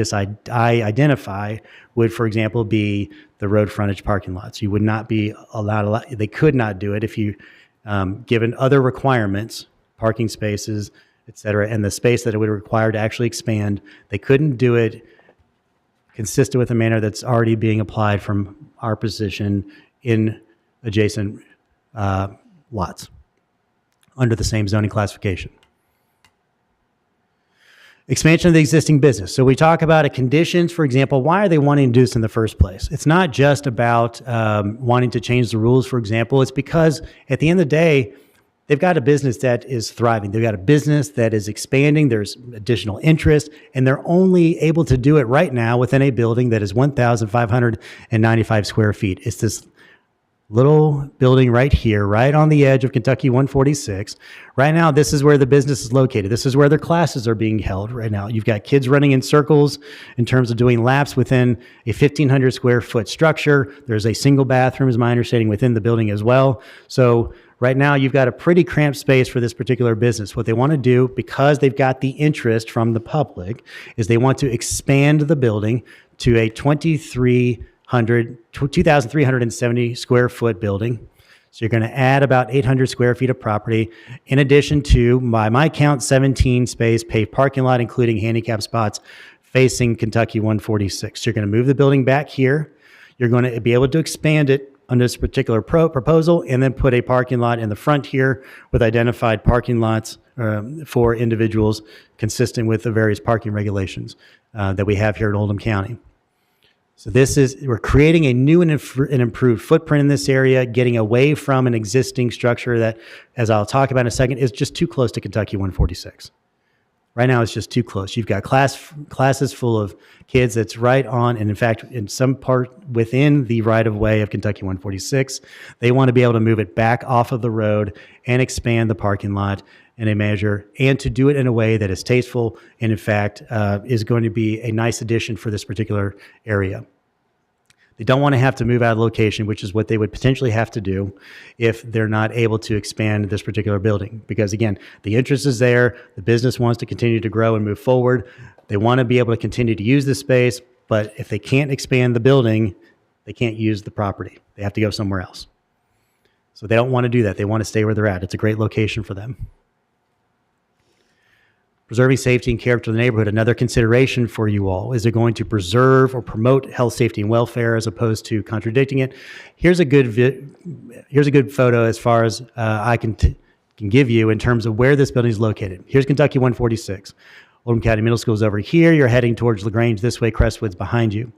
identify would, for example, be the road frontage parking lots. You would not be allowed, they could not do it if you, given other requirements, parking spaces, et cetera, and the space that it would require to actually expand, they couldn't do it consistent with a manner that's already being applied from our position in adjacent lots under the same zoning classification. Expansion of the existing business. So we talk about a conditions, for example, why are they wanting to do this in the first place? It's not just about wanting to change the rules, for example. It's because at the end of the day, they've got a business that is thriving. They've got a business that is expanding. There's additional interest, and they're only able to do it right now within a building that is 1,595 square feet. It's this little building right here, right on the edge of Kentucky 146. Right now, this is where the business is located. This is where their classes are being held right now. You've got kids running in circles in terms of doing laps within a 1,500 square foot structure. There's a single bathroom, is my understanding, within the building as well. So right now, you've got a pretty cramped space for this particular business. What they want to do, because they've got the interest from the public, is they want to expand the building to a 2,370 square foot building. So you're going to add about 800 square feet of property, in addition to, by my count, 17 space paved parking lot, including handicap spots facing Kentucky 146. So you're going to move the building back here. You're going to be able to expand it under this particular proposal, and then put a parking lot in the front here with identified parking lots for individuals consistent with the various parking regulations that we have here in Oldham County. So we're creating a new and improved footprint in this area, getting away from an existing structure that, as I'll talk about in a second, is just too close to Kentucky 146. Right now, it's just too close. You've got classes full of kids that's right on, and in fact, in some part within the right-of-way of Kentucky 146. They want to be able to move it back off of the road and expand the parking lot in a measure, and to do it in a way that is tasteful and, in fact, is going to be a nice addition for this particular area. They don't want to have to move out of location, which is what they would potentially have to do if they're not able to expand this particular building. Because again, the interest is there. The business wants to continue to grow and move forward. They want to be able to continue to use this space, but if they can't expand the building, they can't use the property. They have to go somewhere else. So they don't want to do that. They want to stay where they're at. It's a great location for them. Preserving safety and character of the neighborhood, another consideration for you all. Is it going to preserve or promote health, safety, and welfare as opposed to contradicting it? Here's a good photo as far as I can give you in terms of where this building is located. Here's Kentucky 146. Oldham County Middle School is over here. You're heading towards LaGrange this way. Crestwood's behind you.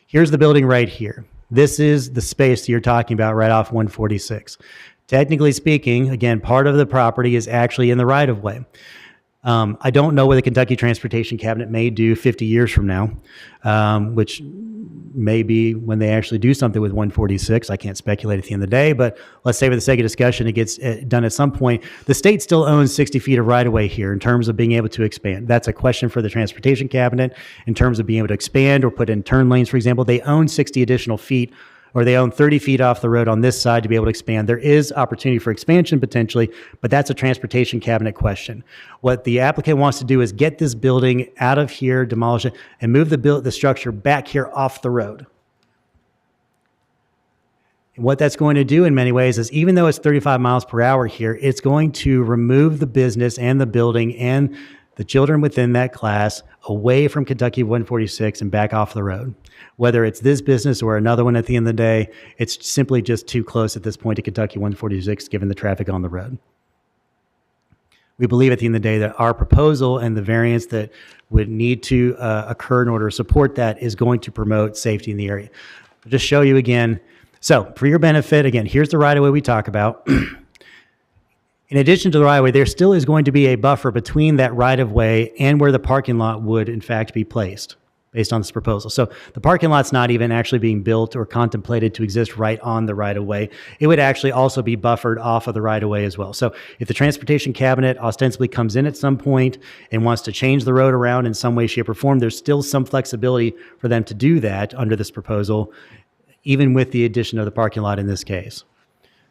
Here's the building right here. This is the space that you're talking about right off 146. Technically speaking, again, part of the property is actually in the right-of-way. I don't know what the Kentucky Transportation Cabinet may do 50 years from now, which may be when they actually do something with 146. I can't speculate at the end of the day, but let's say for the sake of discussion, it gets done at some point. The state still owns 60 feet of right-of-way here in terms of being able to expand. That's a question for the Transportation Cabinet in terms of being able to expand or put in turn lanes, for example. They own 60 additional feet, or they own 30 feet off the road on this side to be able to expand. There is opportunity for expansion potentially, but that's a Transportation Cabinet question. What the applicant wants to do is get this building out of here, demolish it, and move the structure back here off the road. And what that's going to do in many ways is, even though it's 35 miles per hour here, it's going to remove the business and the building and the children within that class away from Kentucky 146 and back off the road. Whether it's this business or another one at the end of the day, it's simply just too close at this point to Kentucky 146 given the traffic on the road. We believe at the end of the day that our proposal and the variance that would need to occur in order to support that is going to promote safety in the area. I'll just show you again. So for your benefit, again, here's the right-of-way we talk about. In addition to the right-of-way, there still is going to be a buffer between that right-of-way and where the parking lot would, in fact, be placed based on this proposal. So the parking lot's not even actually being built or contemplated to exist right on the right-of-way. It would actually also be buffered off of the right-of-way as well. So if the Transportation Cabinet ostensibly comes in at some point and wants to change the road around in some way, shape, or form, there's still some flexibility for them to do that under this proposal, even with the addition of the parking lot in this case.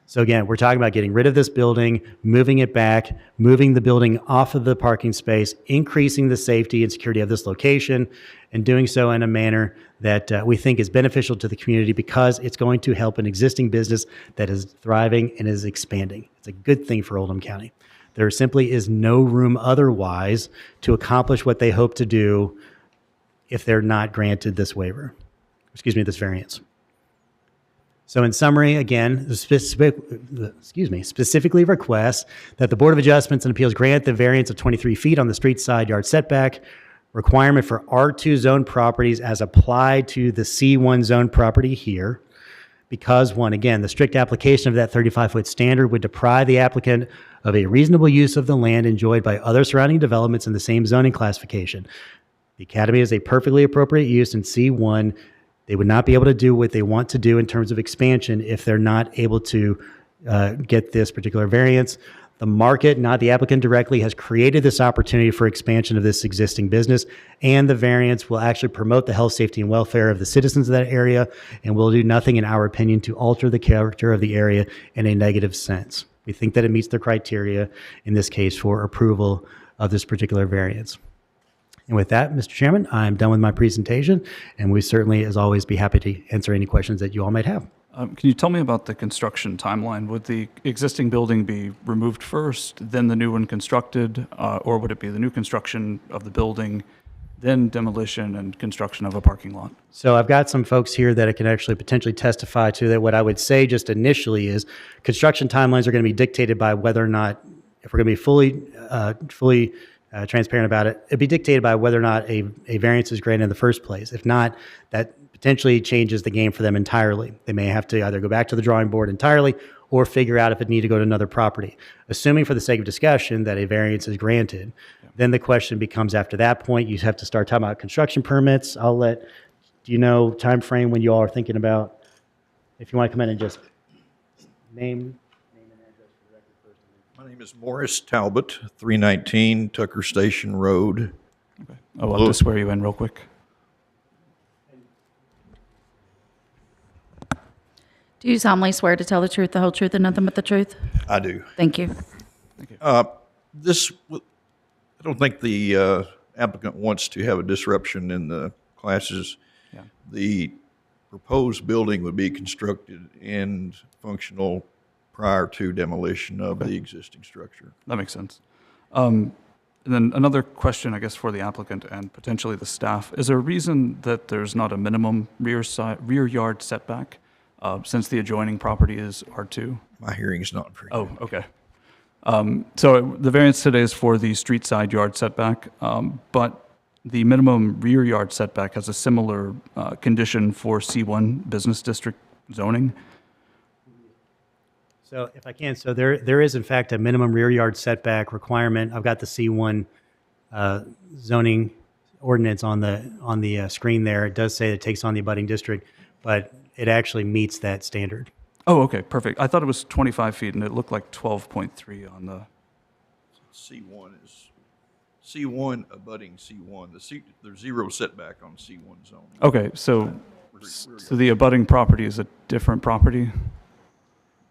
So again, we're talking about getting rid of this building, moving it back, moving the building off of the parking space, increasing the safety and security of this location, and doing so in a manner that we think is beneficial to the community because it's going to help an existing business that is thriving and is expanding. It's a good thing for Oldham County. There simply is no room otherwise to accomplish what they hope to do if they're not granted this waiver, this variance. So in summary, again, specifically requests that the Board of Adjustments and Appeals grant the variance of 23 feet on the street side yard setback requirement for R2 zone properties as applied to the C1 zone property here. Because one, again, the strict application of that 35-foot standard would deprive the applicant of a reasonable use of the land enjoyed by other surrounding developments in the same zoning classification. The academy is a perfectly appropriate use in C1. They would not be able to do what they want to do in terms of expansion if they're not able to get this particular variance. The market, not the applicant directly, has created this opportunity for expansion of this existing business, and the variance will actually promote the health, safety, and welfare of the citizens of that area and will do nothing, in our opinion, to alter the character of the area in a negative sense. We think that it meets the criteria, in this case, for approval of this particular variance. And with that, Mr. Chairman, I'm done with my presentation, and we certainly, as always, be happy to answer any questions that you all might have. Can you tell me about the construction timeline? Would the existing building be removed first, then the new one constructed, or would it be the new construction of the building, then demolition and construction of a parking lot? So I've got some folks here that I can actually potentially testify to that. What I would say just initially is construction timelines are going to be dictated by whether or not, if we're going to be fully transparent about it, it'd be dictated by whether or not a variance is granted in the first place. If not, that potentially changes the game for them entirely. They may have to either go back to the drawing board entirely or figure out if it need to go to another property. Assuming for the sake of discussion that a variance is granted, then the question becomes after that point, you have to start talking about construction permits. Do you know time frame when you all are thinking about, if you want to come in and just name and address for the record first? My name is Morris Talbot, 319 Tucker Station Road. Okay. Oh, I'll just swear you in real quick. Do you solemnly swear to tell the truth, the whole truth, and nothing but the truth? I do. Thank you. I don't think the applicant wants to have a disruption in the classes. Yeah. The proposed building would be constructed and functional prior to demolition of the existing structure. That makes sense. And then another question, I guess, for the applicant and potentially the staff. Is there a reason that there's not a minimum rear yard setback since the adjoining property is R2? My hearing is not very Oh, okay. So the variance today is for the street side yard setback, but the minimum rear yard setback has a similar condition for C1 business district zoning. So if I can, so there is in fact a minimum rear yard setback requirement. I've got the C1 zoning ordinance on the screen there. It does say it takes on the abutting district, but it actually meets that standard. Oh, okay, perfect. I thought it was 25 feet, and it looked like 12.3 on the... C1 is C1 abutting C1. There's zero setback on C1 zone. Okay, so the abutting property is a different property?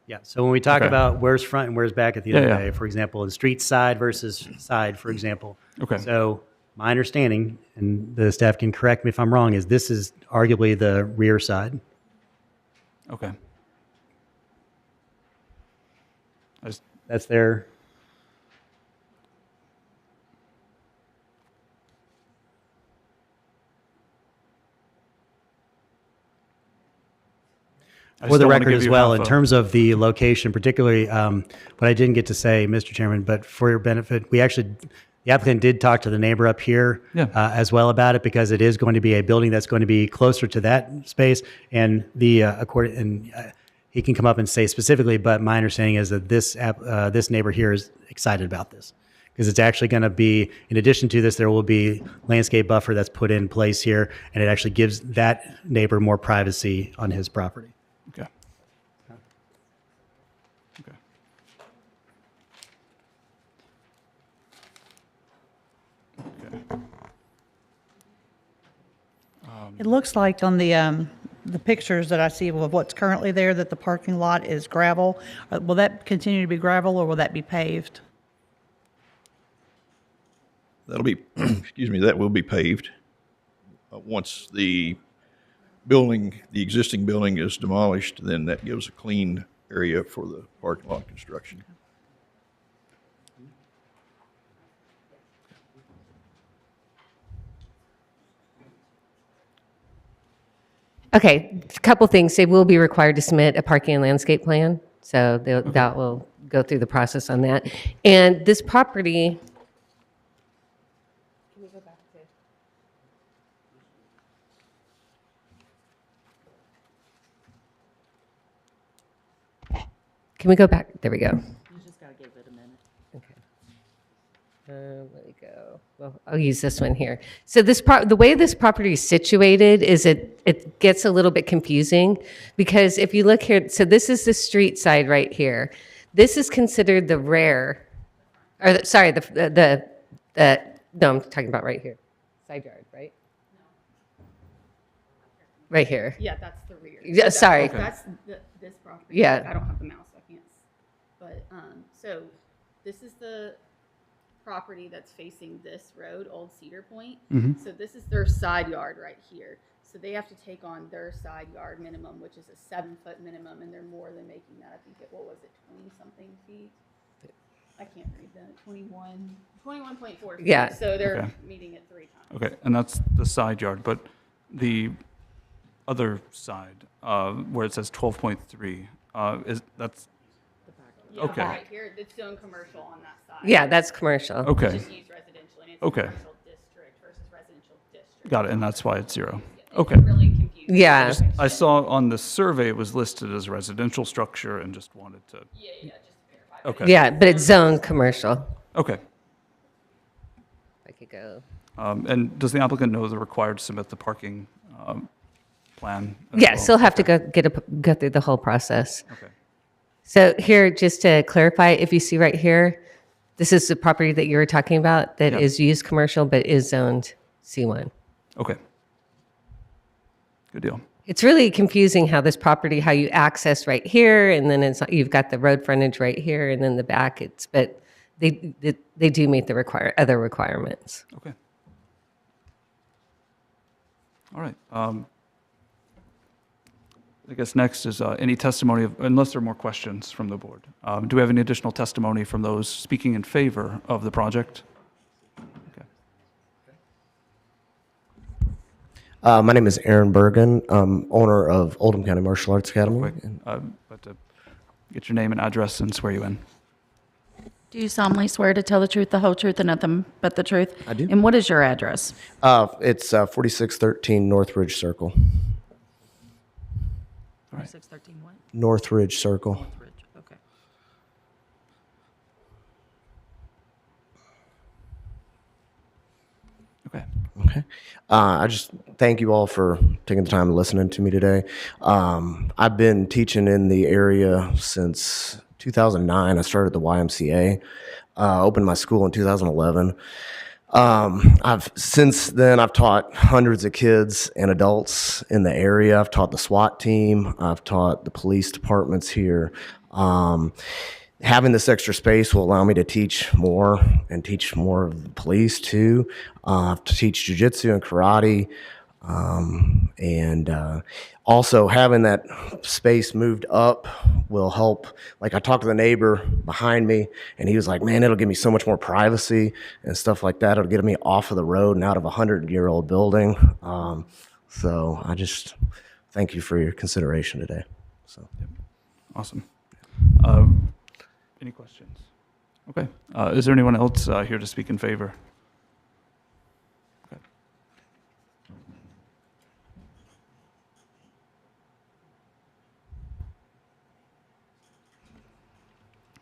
Yeah, so when we talk Okay. about where's front and where's back at the end of the Yeah. day, for example, the street side versus side, for example. Okay. So my understanding, and the staff can correct me if I'm wrong, is this is arguably the rear side. Okay. That's their... For the record as well, in terms of the location, particularly what I didn't get to say, Mr. Chairman, but for your benefit, the applicant did talk to the neighbor up here as well about it, because it is going to be a building that's going to be closer to that space, and he can come up and say specifically, but my understanding is that this neighbor here is excited about this, because it's actually going to be, in addition to this, there will be landscape buffer that's put in place here, and it actually gives that neighbor more privacy on his property. Okay. Okay. Okay. It looks like on the pictures that I see of what's currently there, that the parking lot is gravel. Will that continue to be gravel, or will that be paved? That'll be, that will be paved. Once the existing building is demolished, then that gives a clean area for the parking lot construction. Okay, a couple things. They will be required to submit a parking and landscape plan, so that will go through the process on that. And this property. Can we go back to? Can we go back? There we go. You just gotta give it a minute. Okay. Let me go. Well, I'll use this one here. So the way this property is situated is it gets a little bit confusing because if you look here, so this is the street side right here. This is considered the rear, or no, I'm talking about right here, side yard, right? Right here. Yeah, that's the rear. Yeah, sorry. That's this property. Yeah. I don't have the mouse, I can't. But, so this is the property that's facing this road, Old Cedar Point. Mhm. So this is their side yard right here. So they have to take on their side yard minimum, which is a 7-foot minimum, and they're more than making that. I think what was it, 20-something feet? I can't read that, 21.4 feet. Yeah. So they're Okay. meeting it 3 times. Okay, and that's the side yard, but the other side, where it says 12.3, that's, Yeah, okay. right here, it's zone commercial on that side. Yeah, that's commercial. Okay. It's just used residential, and it's a Okay. commercial district versus residential district. Got it, and that's why it's 0. Okay. Really confusing. Yeah. I saw on the survey it was listed as residential structure and just wanted to, Yeah, just to verify. okay. Yeah, but it's zoned commercial. Okay. I could go. And does the applicant know they're required to submit the parking plan? as Yes, well? they'll have to go through the whole process. Okay. So here, just to clarify, if you see right here, this is the property that you were talking about that is used commercial but is zoned C1. Okay. Good deal. It's really confusing how this property, how you access right here, and then you've got the road frontage right here, and then the back. But they do meet the other requirements. Okay. All right. I guess next is any testimony, unless there are more questions from the board. Do we have any additional testimony from those speaking in favor of the project? Okay. My name is Aaron Bergen. I'm owner of Oldham County Martial Arts Academy. But to get your name and address and swear you in. Do you solemnly swear to tell the truth, the whole truth, and nothing but the truth? I do. And what is your address? It's 4613 Northridge Circle. 4613 what? Northridge Circle. Northridge, okay. Okay. Okay. I just thank you all for taking the time and listening to me today. I've been teaching in the area since 2009. I started the YMCA, opened my school in 2011. Since then I've taught hundreds of kids and adults in the area. I've taught the SWAT team. I've taught the police departments here. Having this extra space will allow me to teach more and teach more of the police too. To teach jujitsu and karate. And also having that space moved up will help. Like I talked to the neighbor behind me and he was like, man, it'll give me so much more privacy and stuff like that. It'll get me off of the road and out of a 100-year-old building. So I just thank you for your consideration today. So. Awesome. Any questions? Okay. Is there anyone else here to speak in favor? Okay.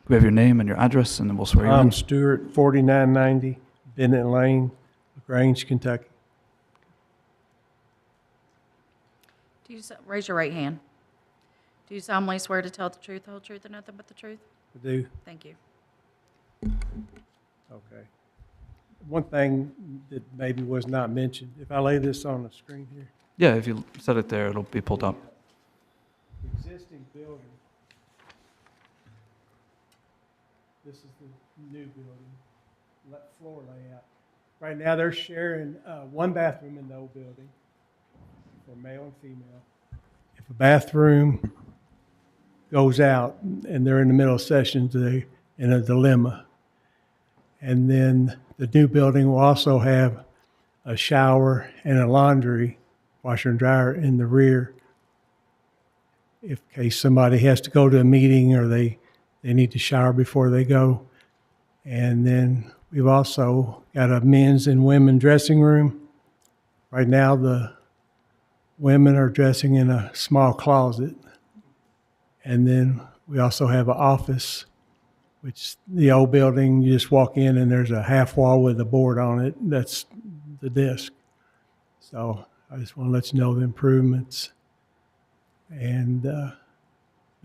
We have your name and your address, and then we'll swear you in. I'm Stewart, 4990 Bennett Lane, LaGrange, Kentucky. Do you raise your right hand? Do you solemnly swear to tell the truth, the whole truth, and nothing but the truth? I do. Thank you. Okay. One thing that maybe was not mentioned, if I lay this on the screen here. Yeah, if you set it there, it'll be pulled up. Existing building. This is the new building, floor layout. Right now, they're sharing one bathroom in the old building for male and female. If a bathroom goes out and they're in the middle of sessions, they're in a dilemma. And then the new building will also have a shower and a laundry, washer and dryer in the rear if case somebody has to go to a meeting or they need to shower before they go. And then we've also got a men's and women dressing room. Right now, the women are dressing in a small closet. And then we also have an office, which the old building, you just walk in and there's a half wall with a board on it. That's the desk. So I just want to let you know the improvements. And the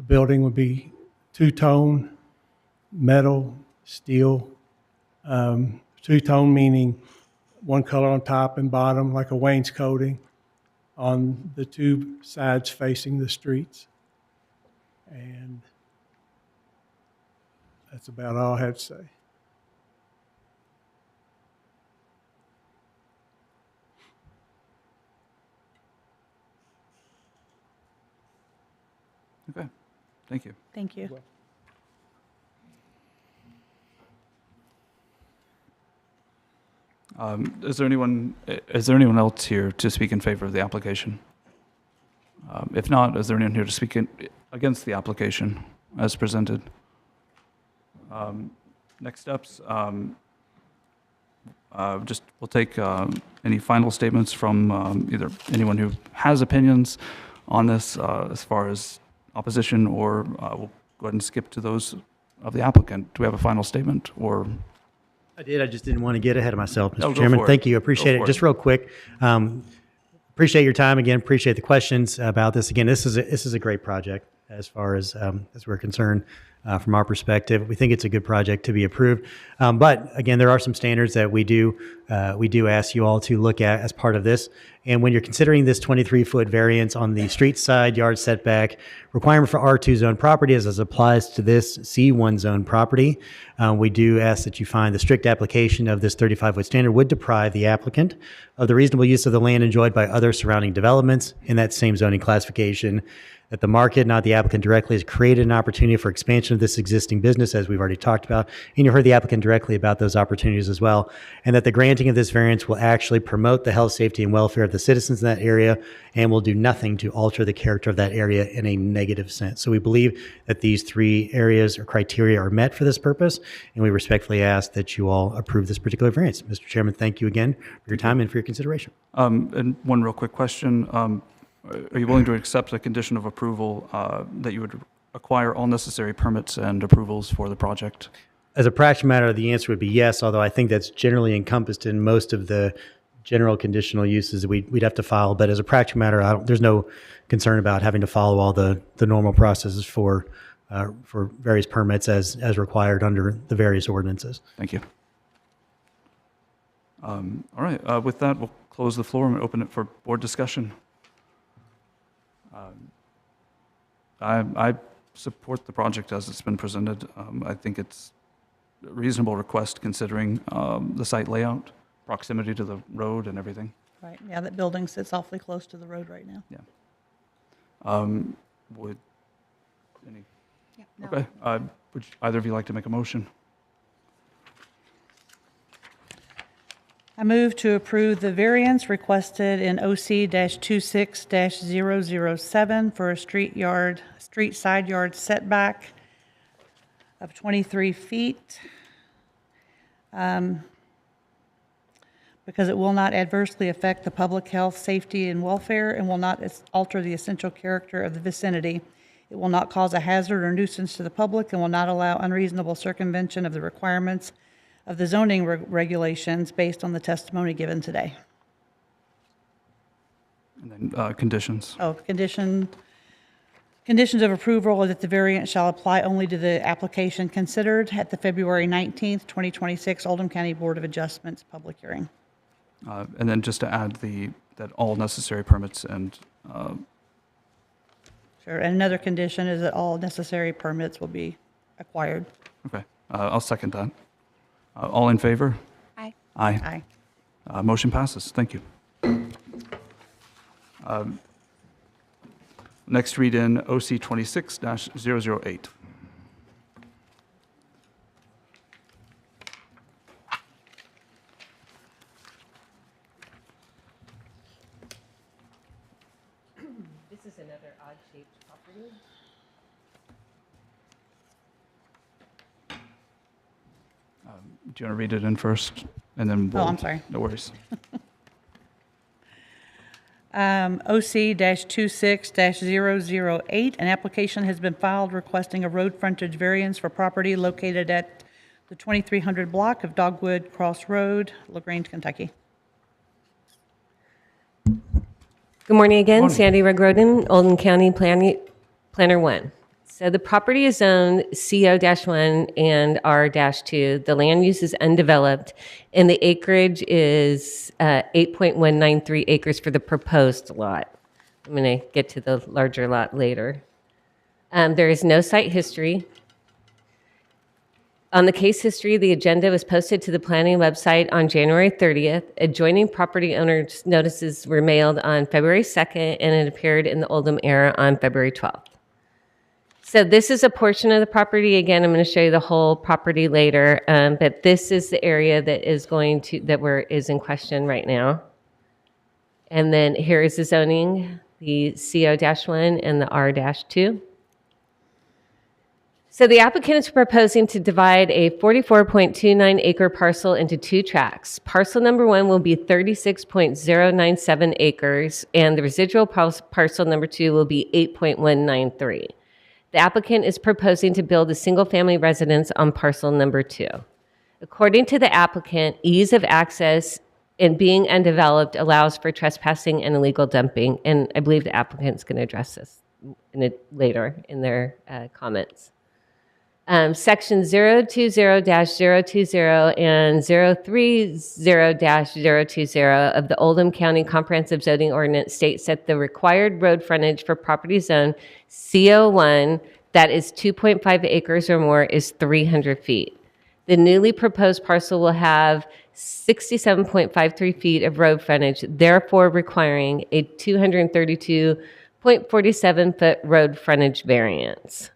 building would be two-tone, metal, steel. Two-tone meaning one color on top and bottom, like a wainscoting on the two sides facing the streets. And that's about all I have to say. Okay, thank you. Thank you. Is there anyone else here to speak in favor of the application? If not, is there anyone here to speak against the application as presented? Next steps, we'll take any final statements from either anyone who has opinions on this as far as opposition, or we'll go ahead and skip to those of the applicant. Do we have a final statement, or? I did. I just didn't want to get ahead of myself, Mr. No, go Chairman. for it. Thank you. Appreciate Go it. for Just it. real quick. Appreciate your time again. Appreciate the questions about this. Again, this is a great project as far as we're concerned. From our perspective, we think it's a good project to be approved. But again, there are some standards that we do ask you all to look at as part of this. And when you're considering this 23-foot variance on the street side yard setback requirement for R2 zone property as applies to this C1 zone property, we do ask that you find the strict application of this 35-foot standard would deprive the applicant of the reasonable use of the land enjoyed by other surrounding developments in that same zoning classification, that the market, not the applicant directly, has created an opportunity for expansion of this existing business, as we've already talked about, and you heard the applicant directly about those opportunities as well, and that the granting of this variance will actually promote the health, safety, and welfare of the citizens in that area and will do nothing to alter the character of that area in a negative sense. So we believe that these three areas or criteria are met for this purpose, and we respectfully ask that you all approve this particular variance. Mr. Chairman, thank you again for your time and for your consideration. And one real quick question. Are you willing to accept a condition of approval that you would acquire all necessary permits and approvals for the project? As a practical matter, the answer would be yes, although I think that's generally encompassed in most of the general conditional uses that we'd have to file. But as a practical matter, there's no concern about having to follow all the normal processes for various permits as required under the various ordinances. Thank you. All right. With that, we'll close the floor and open it for board discussion. I support the project as it's been presented. I think it's a reasonable request considering the site layout, proximity to the road and everything. Right, yeah, that building sits awfully close to the road right now. Yeah. Would any? Yeah, no. Okay. Would either of you like to make a motion? I move to approve the variance requested in OC-26-007 for a street side yard setback of 23 feet. Because it will not adversely affect the public health, safety, and welfare, and will not alter the essential character of the vicinity. It will not cause a hazard or nuisance to the public and will not allow unreasonable circumvention of the requirements of the zoning regulations based on the testimony given today. And then conditions. Conditions of approval are that the variance shall apply only to the application considered at the February 19th, 2026 Oldham County Board of Adjustments public hearing. And then just to add that all necessary permits and Sure, and another condition is that all necessary permits will be acquired. okay, I'll second that. All in favor? Aye. Aye. Motion passes. Thank you. Next, read in OC 26-008. This is another odd-shaped property. Do you want to read it in first? And then Oh, I'm sorry. No worries. OC-26-008, an application has been filed requesting a road frontage variance for property located at the 2300 block of Dogwood Cross Road, LaGrange, Kentucky. Good morning again, Sandy Rugg-Roden, Oldham County Planner 1. So the property is zoned CO-1 and R-2. The land use is undeveloped, and the acreage is 8.193 acres for the proposed lot. I'm going to get to the larger lot later. There is no site history. On the case history, the agenda was posted to the planning website on January 30th. Adjoining property owners' notices were mailed on February 2nd, and it appeared in the Oldham Era on February 12th. So this is a portion of the property. Again, I'm going to show you the whole property later, but this is the area that is is in question right now. And then here is the zoning, the CO-1 and the R-2. So the applicant is proposing to divide a 44.29 acre parcel into two tracts. Parcel number 1 will be 36.097 acres, and the residual parcel number 2 will be 8.193. The applicant is proposing to build a single-family residence on parcel number 2. According to the applicant, ease of access and being undeveloped allows for trespassing and illegal dumping, and I believe the applicant's going to address this later in their comments. Section 020-020 and 030-020 of the Oldham County Comprehensive Zoning Ordinance states that the required road frontage for property zone CO1 that is 2.5 acres or more is 300 feet. The newly proposed parcel will have 67.53 feet of road frontage, therefore requiring a 232.47 foot road frontage variance.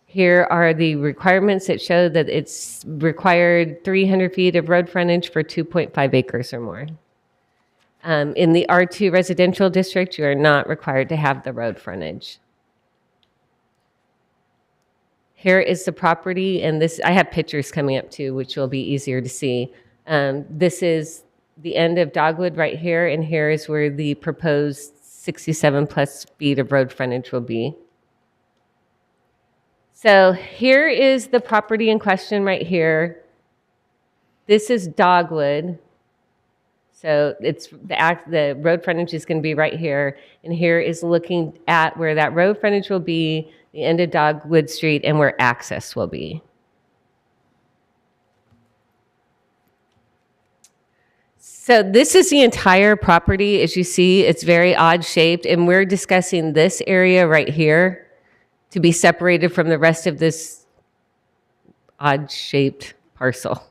Here are the requirements that show that it's required 300 feet of road frontage for 2.5 acres or more. In the R2 residential district, you are not required to have the road frontage. Here is the property, and this I have pictures coming up too, which will be easier to see. This is the end of Dogwood right here, and here is where the proposed 67 plus feet of road frontage will be. So here is the property in question right here. This is Dogwood. So it's the road frontage is going to be right here. And here is looking at where that road frontage will be, the end of Dogwood Street, and where access will be. So this is the entire property. As you see, it's very odd shaped, and we're discussing this area right here to be separated from the rest of this odd-shaped parcel.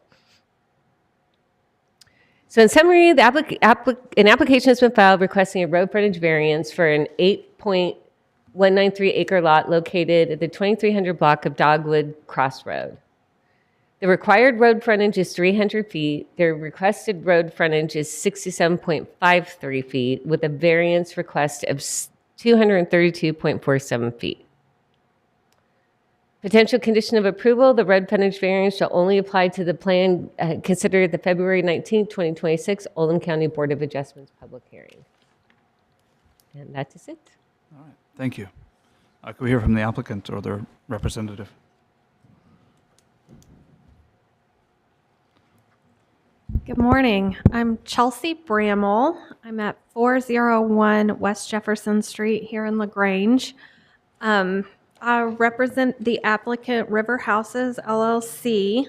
So in summary, an application has been filed requesting a road frontage variance for an 8.193 acre lot located at the 2300 block of Dogwood Cross Road. The required road frontage is 300 feet. Their requested road frontage is 67.53 feet with a variance request of 232.47 feet. Potential condition of approval, the road frontage variance shall only apply to the plan considered at the February 19, 2026 Oldham County Board of Adjustments public hearing. And that is it. All right, thank you. Can we hear from the applicant or their representative? Good morning. I'm Chelsea Bramall. I'm at 401 West Jefferson Street here in LaGrange. I represent the applicant River Houses LLC.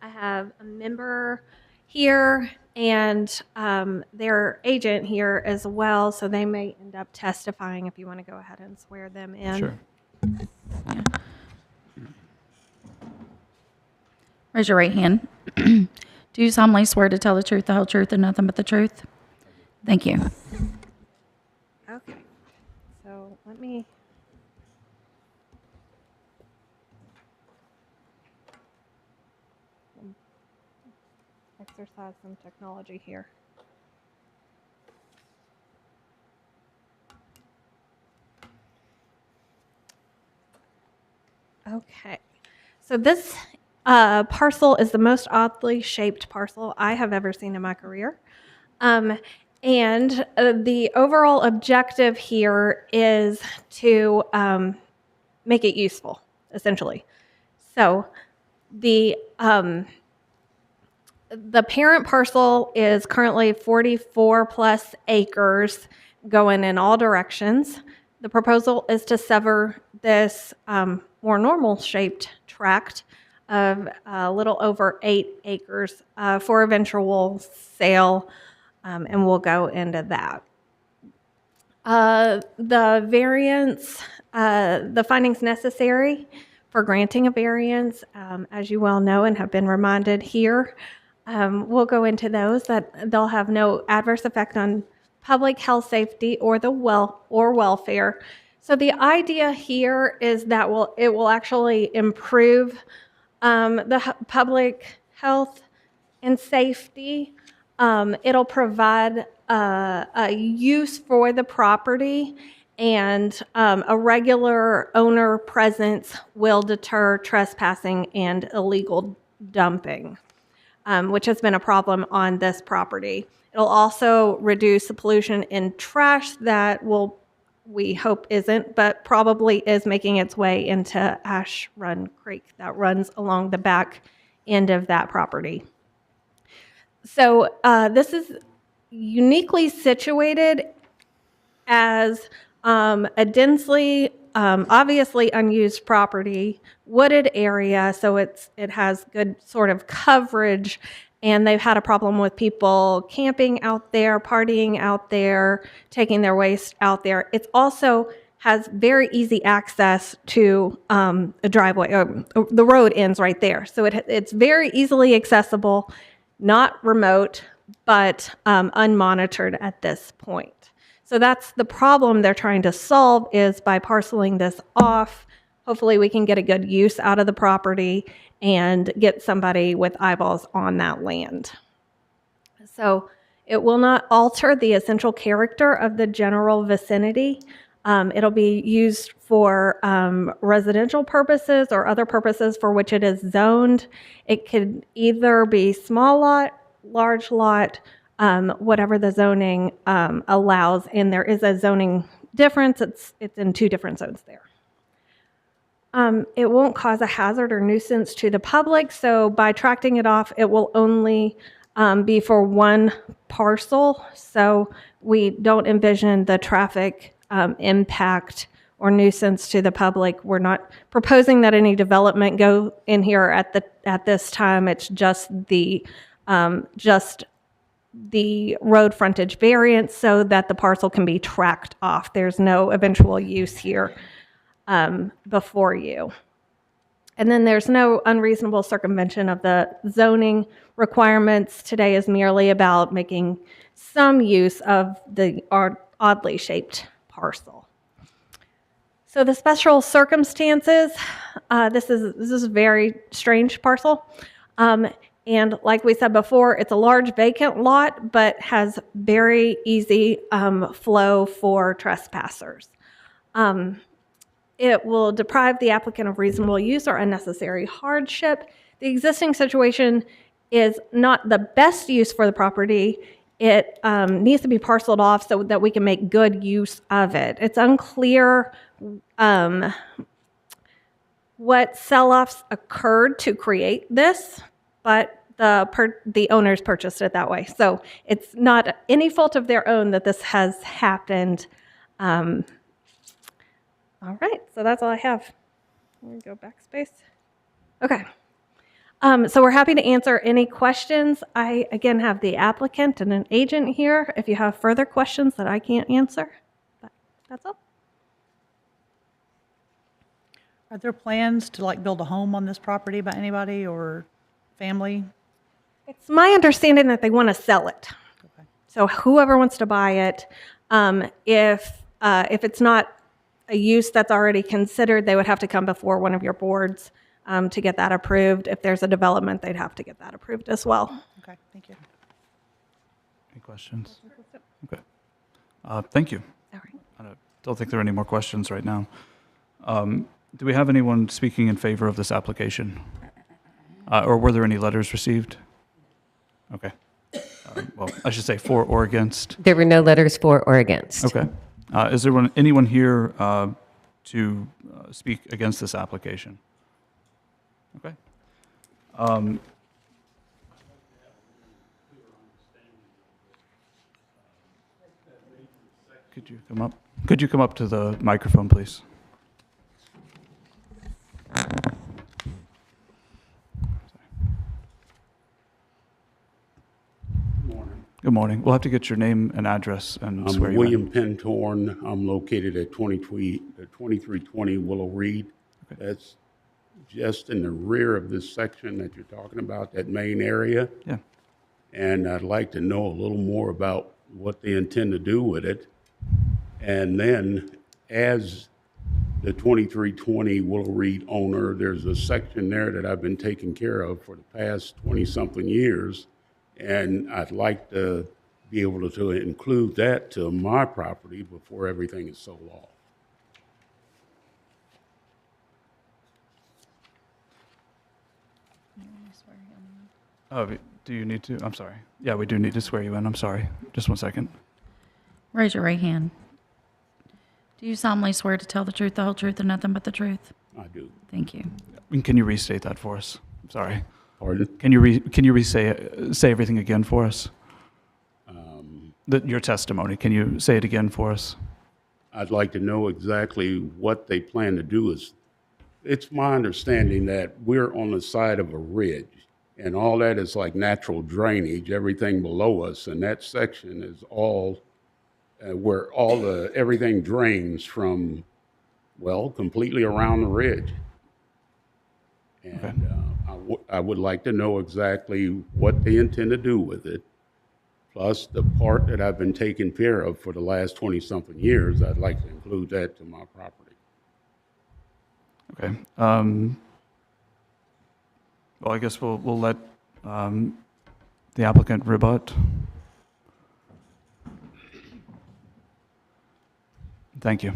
I have a member here and their agent here as well, so they may end up testifying if you want to go ahead and swear them in. Sure. Yeah. Raise your right hand. Do you solemnly swear to tell the truth, the whole truth, and nothing but the truth? Thank you. Okay. So let me... exercise some technology here. Okay. So this parcel is the most oddly shaped parcel I have ever seen in my career. And the overall objective here is to make it useful, essentially. So the parent parcel is currently 44 plus acres going in all directions. The proposal is to sever this more normal shaped tract of a little over 8 acres for eventual sale, and we'll go into that. The variance, the findings necessary for granting a variance, as you well know and have been reminded here, we'll go into those, that they'll have no adverse effect on public health, safety, or welfare. So the idea here is that it will actually improve the public health and safety. It'll provide a use for the property, and a regular owner presence will deter trespassing and illegal dumping, which has been a problem on this property. It'll also reduce the pollution in trash that we hope isn't, but probably is making its way into Ash Run Creek that runs along the back end of that property. So this is uniquely situated as a densely, obviously unused property, wooded area, so it has good sort of coverage, and they've had a problem with people camping out there, partying out there, taking their waste out there. It also has very easy access to a driveway. The road ends right there, so it's very easily accessible, not remote, but unmonitored at this point. So that's the problem they're trying to solve, is by parceling this off. Hopefully we can get a good use out of the property and get somebody with eyeballs on that land. So it will not alter the essential character of the general vicinity. It'll be used for residential purposes or other purposes for which it is zoned. It could either be small lot, large lot, whatever the zoning allows, and there is a zoning difference. It's in 2 different zones there. It won't cause a hazard or nuisance to the public, so by tracting it off, it will only be for one parcel, so we don't envision the traffic impact or nuisance to the public. We're not proposing that any development go in here at this time. It's just the road frontage variance so that the parcel can be tracked off. There's no eventual use here before you. And then there's no unreasonable circumvention of the zoning requirements. Today is merely about making some use of the oddly shaped parcel. So the special circumstances, this is a very strange parcel. And like we said before, it's a large vacant lot, but has very easy flow for trespassers. It will deprive the applicant of reasonable use or unnecessary hardship. The existing situation is not the best use for the property. It needs to be parceled off so that we can make good use of it. It's unclear what sell-offs occurred to create this, but the owners purchased it that way. So it's not any fault of their own that this has happened. All right, so that's all I have. Let me go backspace. Okay. So we're happy to answer any questions. I, again, have the applicant and an agent here if you have further questions that I can't answer. But that's all. Are there plans to build a home on this property by anybody or family? It's my understanding that they want to sell it. Okay. So whoever wants to buy it, if it's not a use that's already considered, they would have to come before one of your boards to get that approved. If there's a development, they'd have to get that approved as well. Okay, thank you. Any questions? Okay. Thank you. All right. I don't think there are any more questions right now. Do we have anyone speaking in favor of this application? Or were there any letters received? Okay. Well, I should say for or against. There were no letters for or against. Okay. Is there anyone here to speak against this application? Okay. Could you come up? Could you come up to the microphone, please? Good morning. We'll have to get your name and address and swear I'm you William Pentorn. I'm located at 2320 Willow Reed. That's just in the rear of this section that you're talking about, that main area. Yeah. And I'd like to know a little more about what they intend to do with it. And then, as the 2320 Willow Reed owner, there's a section there that I've been taking care of for the past 20-something years. And I'd like to be able to include that to my property before everything is sold off. Oh, do you need to? I'm sorry. Yeah, we do need to swear you in. I'm sorry. Just one second. Raise your right hand. Do you solemnly swear to tell the truth, the whole truth, and nothing but the truth? I do. Thank you. And can you restate that for us? I'm sorry. Pardon? Can you say everything again for us? Your testimony. Can you say it again for us? I'd like to know exactly what they plan to do. It's my understanding that we're on the side of a ridge, and all that is like natural drainage, everything below us, and that section is all where everything drains from, well, completely around the ridge. And I would like to know exactly what they intend to do with it. Plus, the part that I've been taking care of for the last 20-something years, I'd like to include that to my property. Okay. Well, I guess we'll let the applicant rebut. Thank you.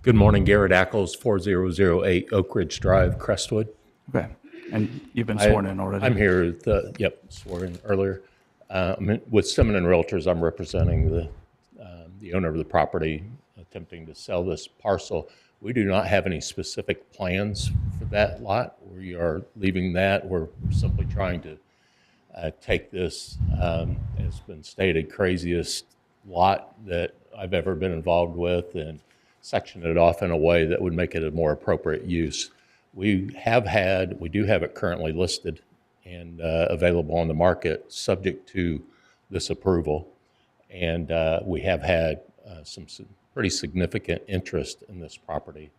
Good morning, Garrett Ackles, 4008 Oak Ridge Drive, Crestwood. Okay. And you've been sworn in already? I'm here, sworn in earlier. With Simmon & Realtors, I'm representing the owner of the property attempting to sell this parcel. We do not have any specific plans for that lot. We are leaving that. We're simply trying to take this, as been stated, craziest lot that I've ever been involved with and section it off in a way that would make it a more appropriate use. We do have it currently listed and available on the market subject to this approval. And we have had some pretty significant interest in this property.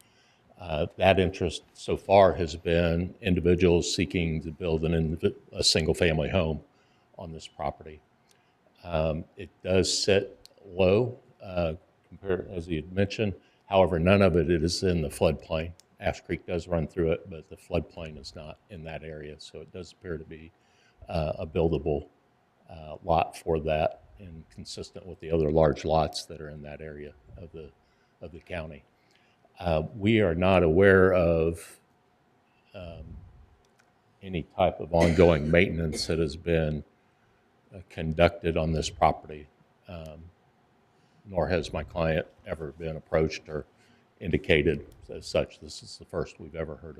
That interest so far has been individuals seeking to build a single-family home on this property. It does sit low, compared, as you had mentioned. However, none of it is in the floodplain. Ash Creek does run through it, but the floodplain is not in that area. So it does appear to be a buildable lot for that and consistent with the other large lots that are in that area of the county. We are not aware of any type of ongoing maintenance that has been conducted on this property, nor has my client ever been approached or indicated as such. This is the first we've ever heard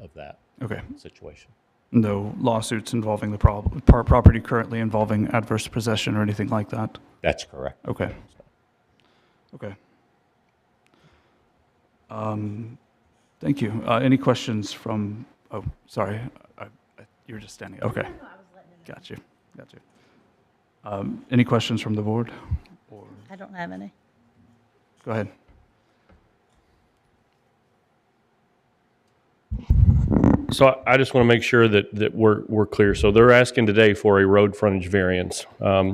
of that situation. No lawsuits involving the property currently involving adverse possession or anything like that? That's correct. Okay. Okay. Thank you. Any questions from, oh, sorry, you were just standing. Okay. Got you. Any questions from the board? I don't have any. Go ahead. So I just want to make sure that we're clear. So they're asking today for a road frontage variance.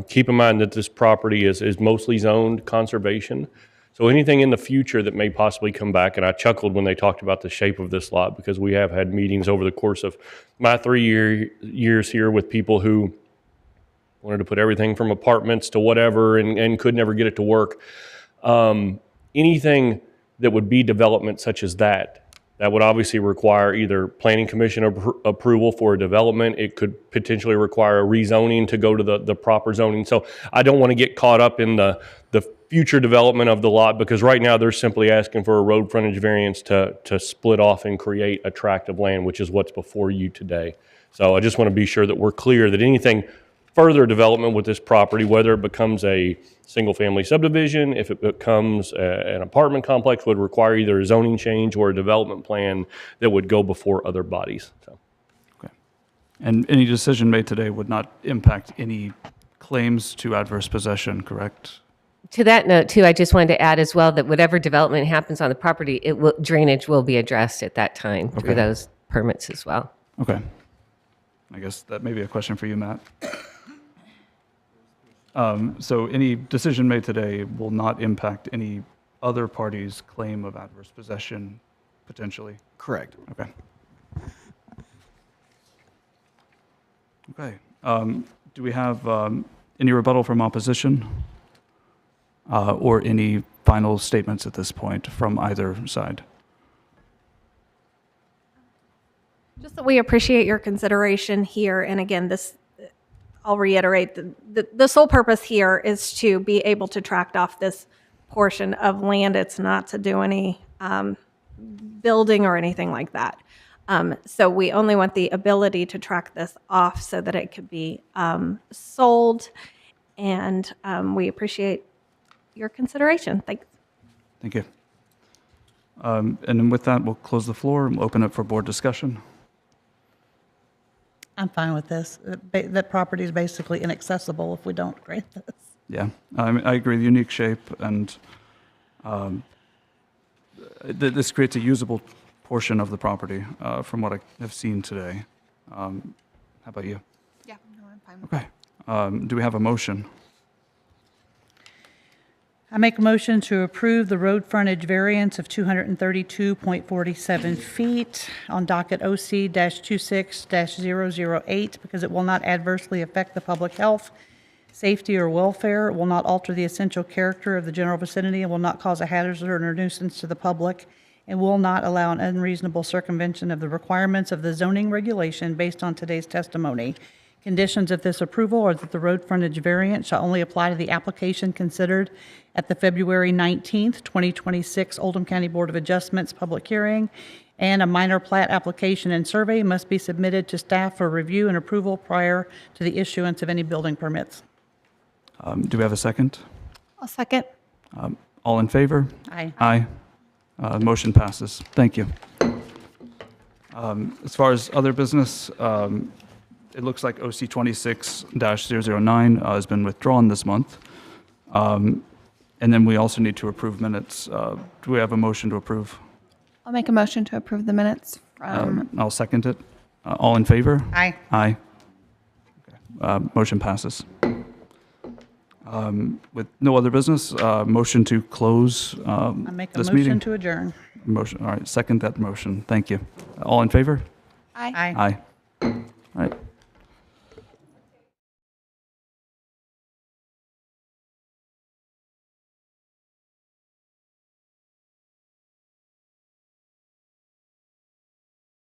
Keep in mind that this property is mostly zoned conservation. So anything in the future that may possibly come back, and I chuckled when they talked about the shape of this lot because we have had meetings over the course of my 3 years here with people who wanted to put everything from apartments to whatever and could never get it to work. Anything that would be development such as that. That would obviously require either planning commission approval for a development. It could potentially require a rezoning to go to the proper zoning. So I don't want to get caught up in the future development of the lot, because right now they're simply asking for a road frontage variance to split off and create a tract of land, which is what's before you today. So I just want to be sure that we're clear that anything further development with this property, whether it becomes a single-family subdivision, if it becomes an apartment complex, would require either a zoning change or a development plan that would go before other bodies. So. Okay. And any decision made today would not impact any claims to adverse possession, correct? To that note, too, I just wanted to add as well that whatever development happens on the property, drainage will be addressed at that time through those permits as well. Okay. I guess that may be a question for you, Matt. So any decision made today will not impact any other party's claim of adverse possession, potentially? Correct. Okay. Okay. Do we have any rebuttal from opposition? Or any final statements at this point from either side? Just that we appreciate your consideration here. And again, I'll reiterate, the sole purpose here is to be able to tract off this portion of land. It's not to do any building or anything like that. So we only want the ability to track this off so that it could be sold. And we appreciate your consideration. Thanks. Thank you. And then with that, we'll close the floor and open it for board discussion. I'm fine with this. That property is basically inaccessible if we don't grant this. Yeah, I agree, the unique shape, and this creates a usable portion of the property from what I have seen today. How about you? Yeah, no, I'm fine with that. Okay. Do we have a motion? I make a motion to approve the road frontage variance of 232.47 feet on docket OC-26-008 because it will not adversely affect the public health, safety, or welfare. It will not alter the essential character of the general vicinity and will not cause a hazard or nuisance to the public, and will not allow an unreasonable circumvention of the requirements of the zoning regulation based on today's testimony. Conditions of this approval are that the road frontage variance shall only apply to the application considered at the February 19th, 2026 Oldham County Board of Adjustments public hearing, and a minor plat application and survey must be submitted to staff for review and approval prior to the issuance of any building permits. Do we have a second? I'll second. All in favor? Aye. Aye. Motion passes. Thank you. As far as other business, it looks like OC 26-009 has been withdrawn this month. And then we also need to approve minutes. Do we have a motion to approve? I'll make a motion to approve the minutes from. I'll second it. All in favor? Aye. Aye. Okay. Motion passes. With no other business, motion to close I make a this motion meeting. to adjourn. Motion. All right. Second that motion. Thank you. All in favor? Aye. Aye. Aye.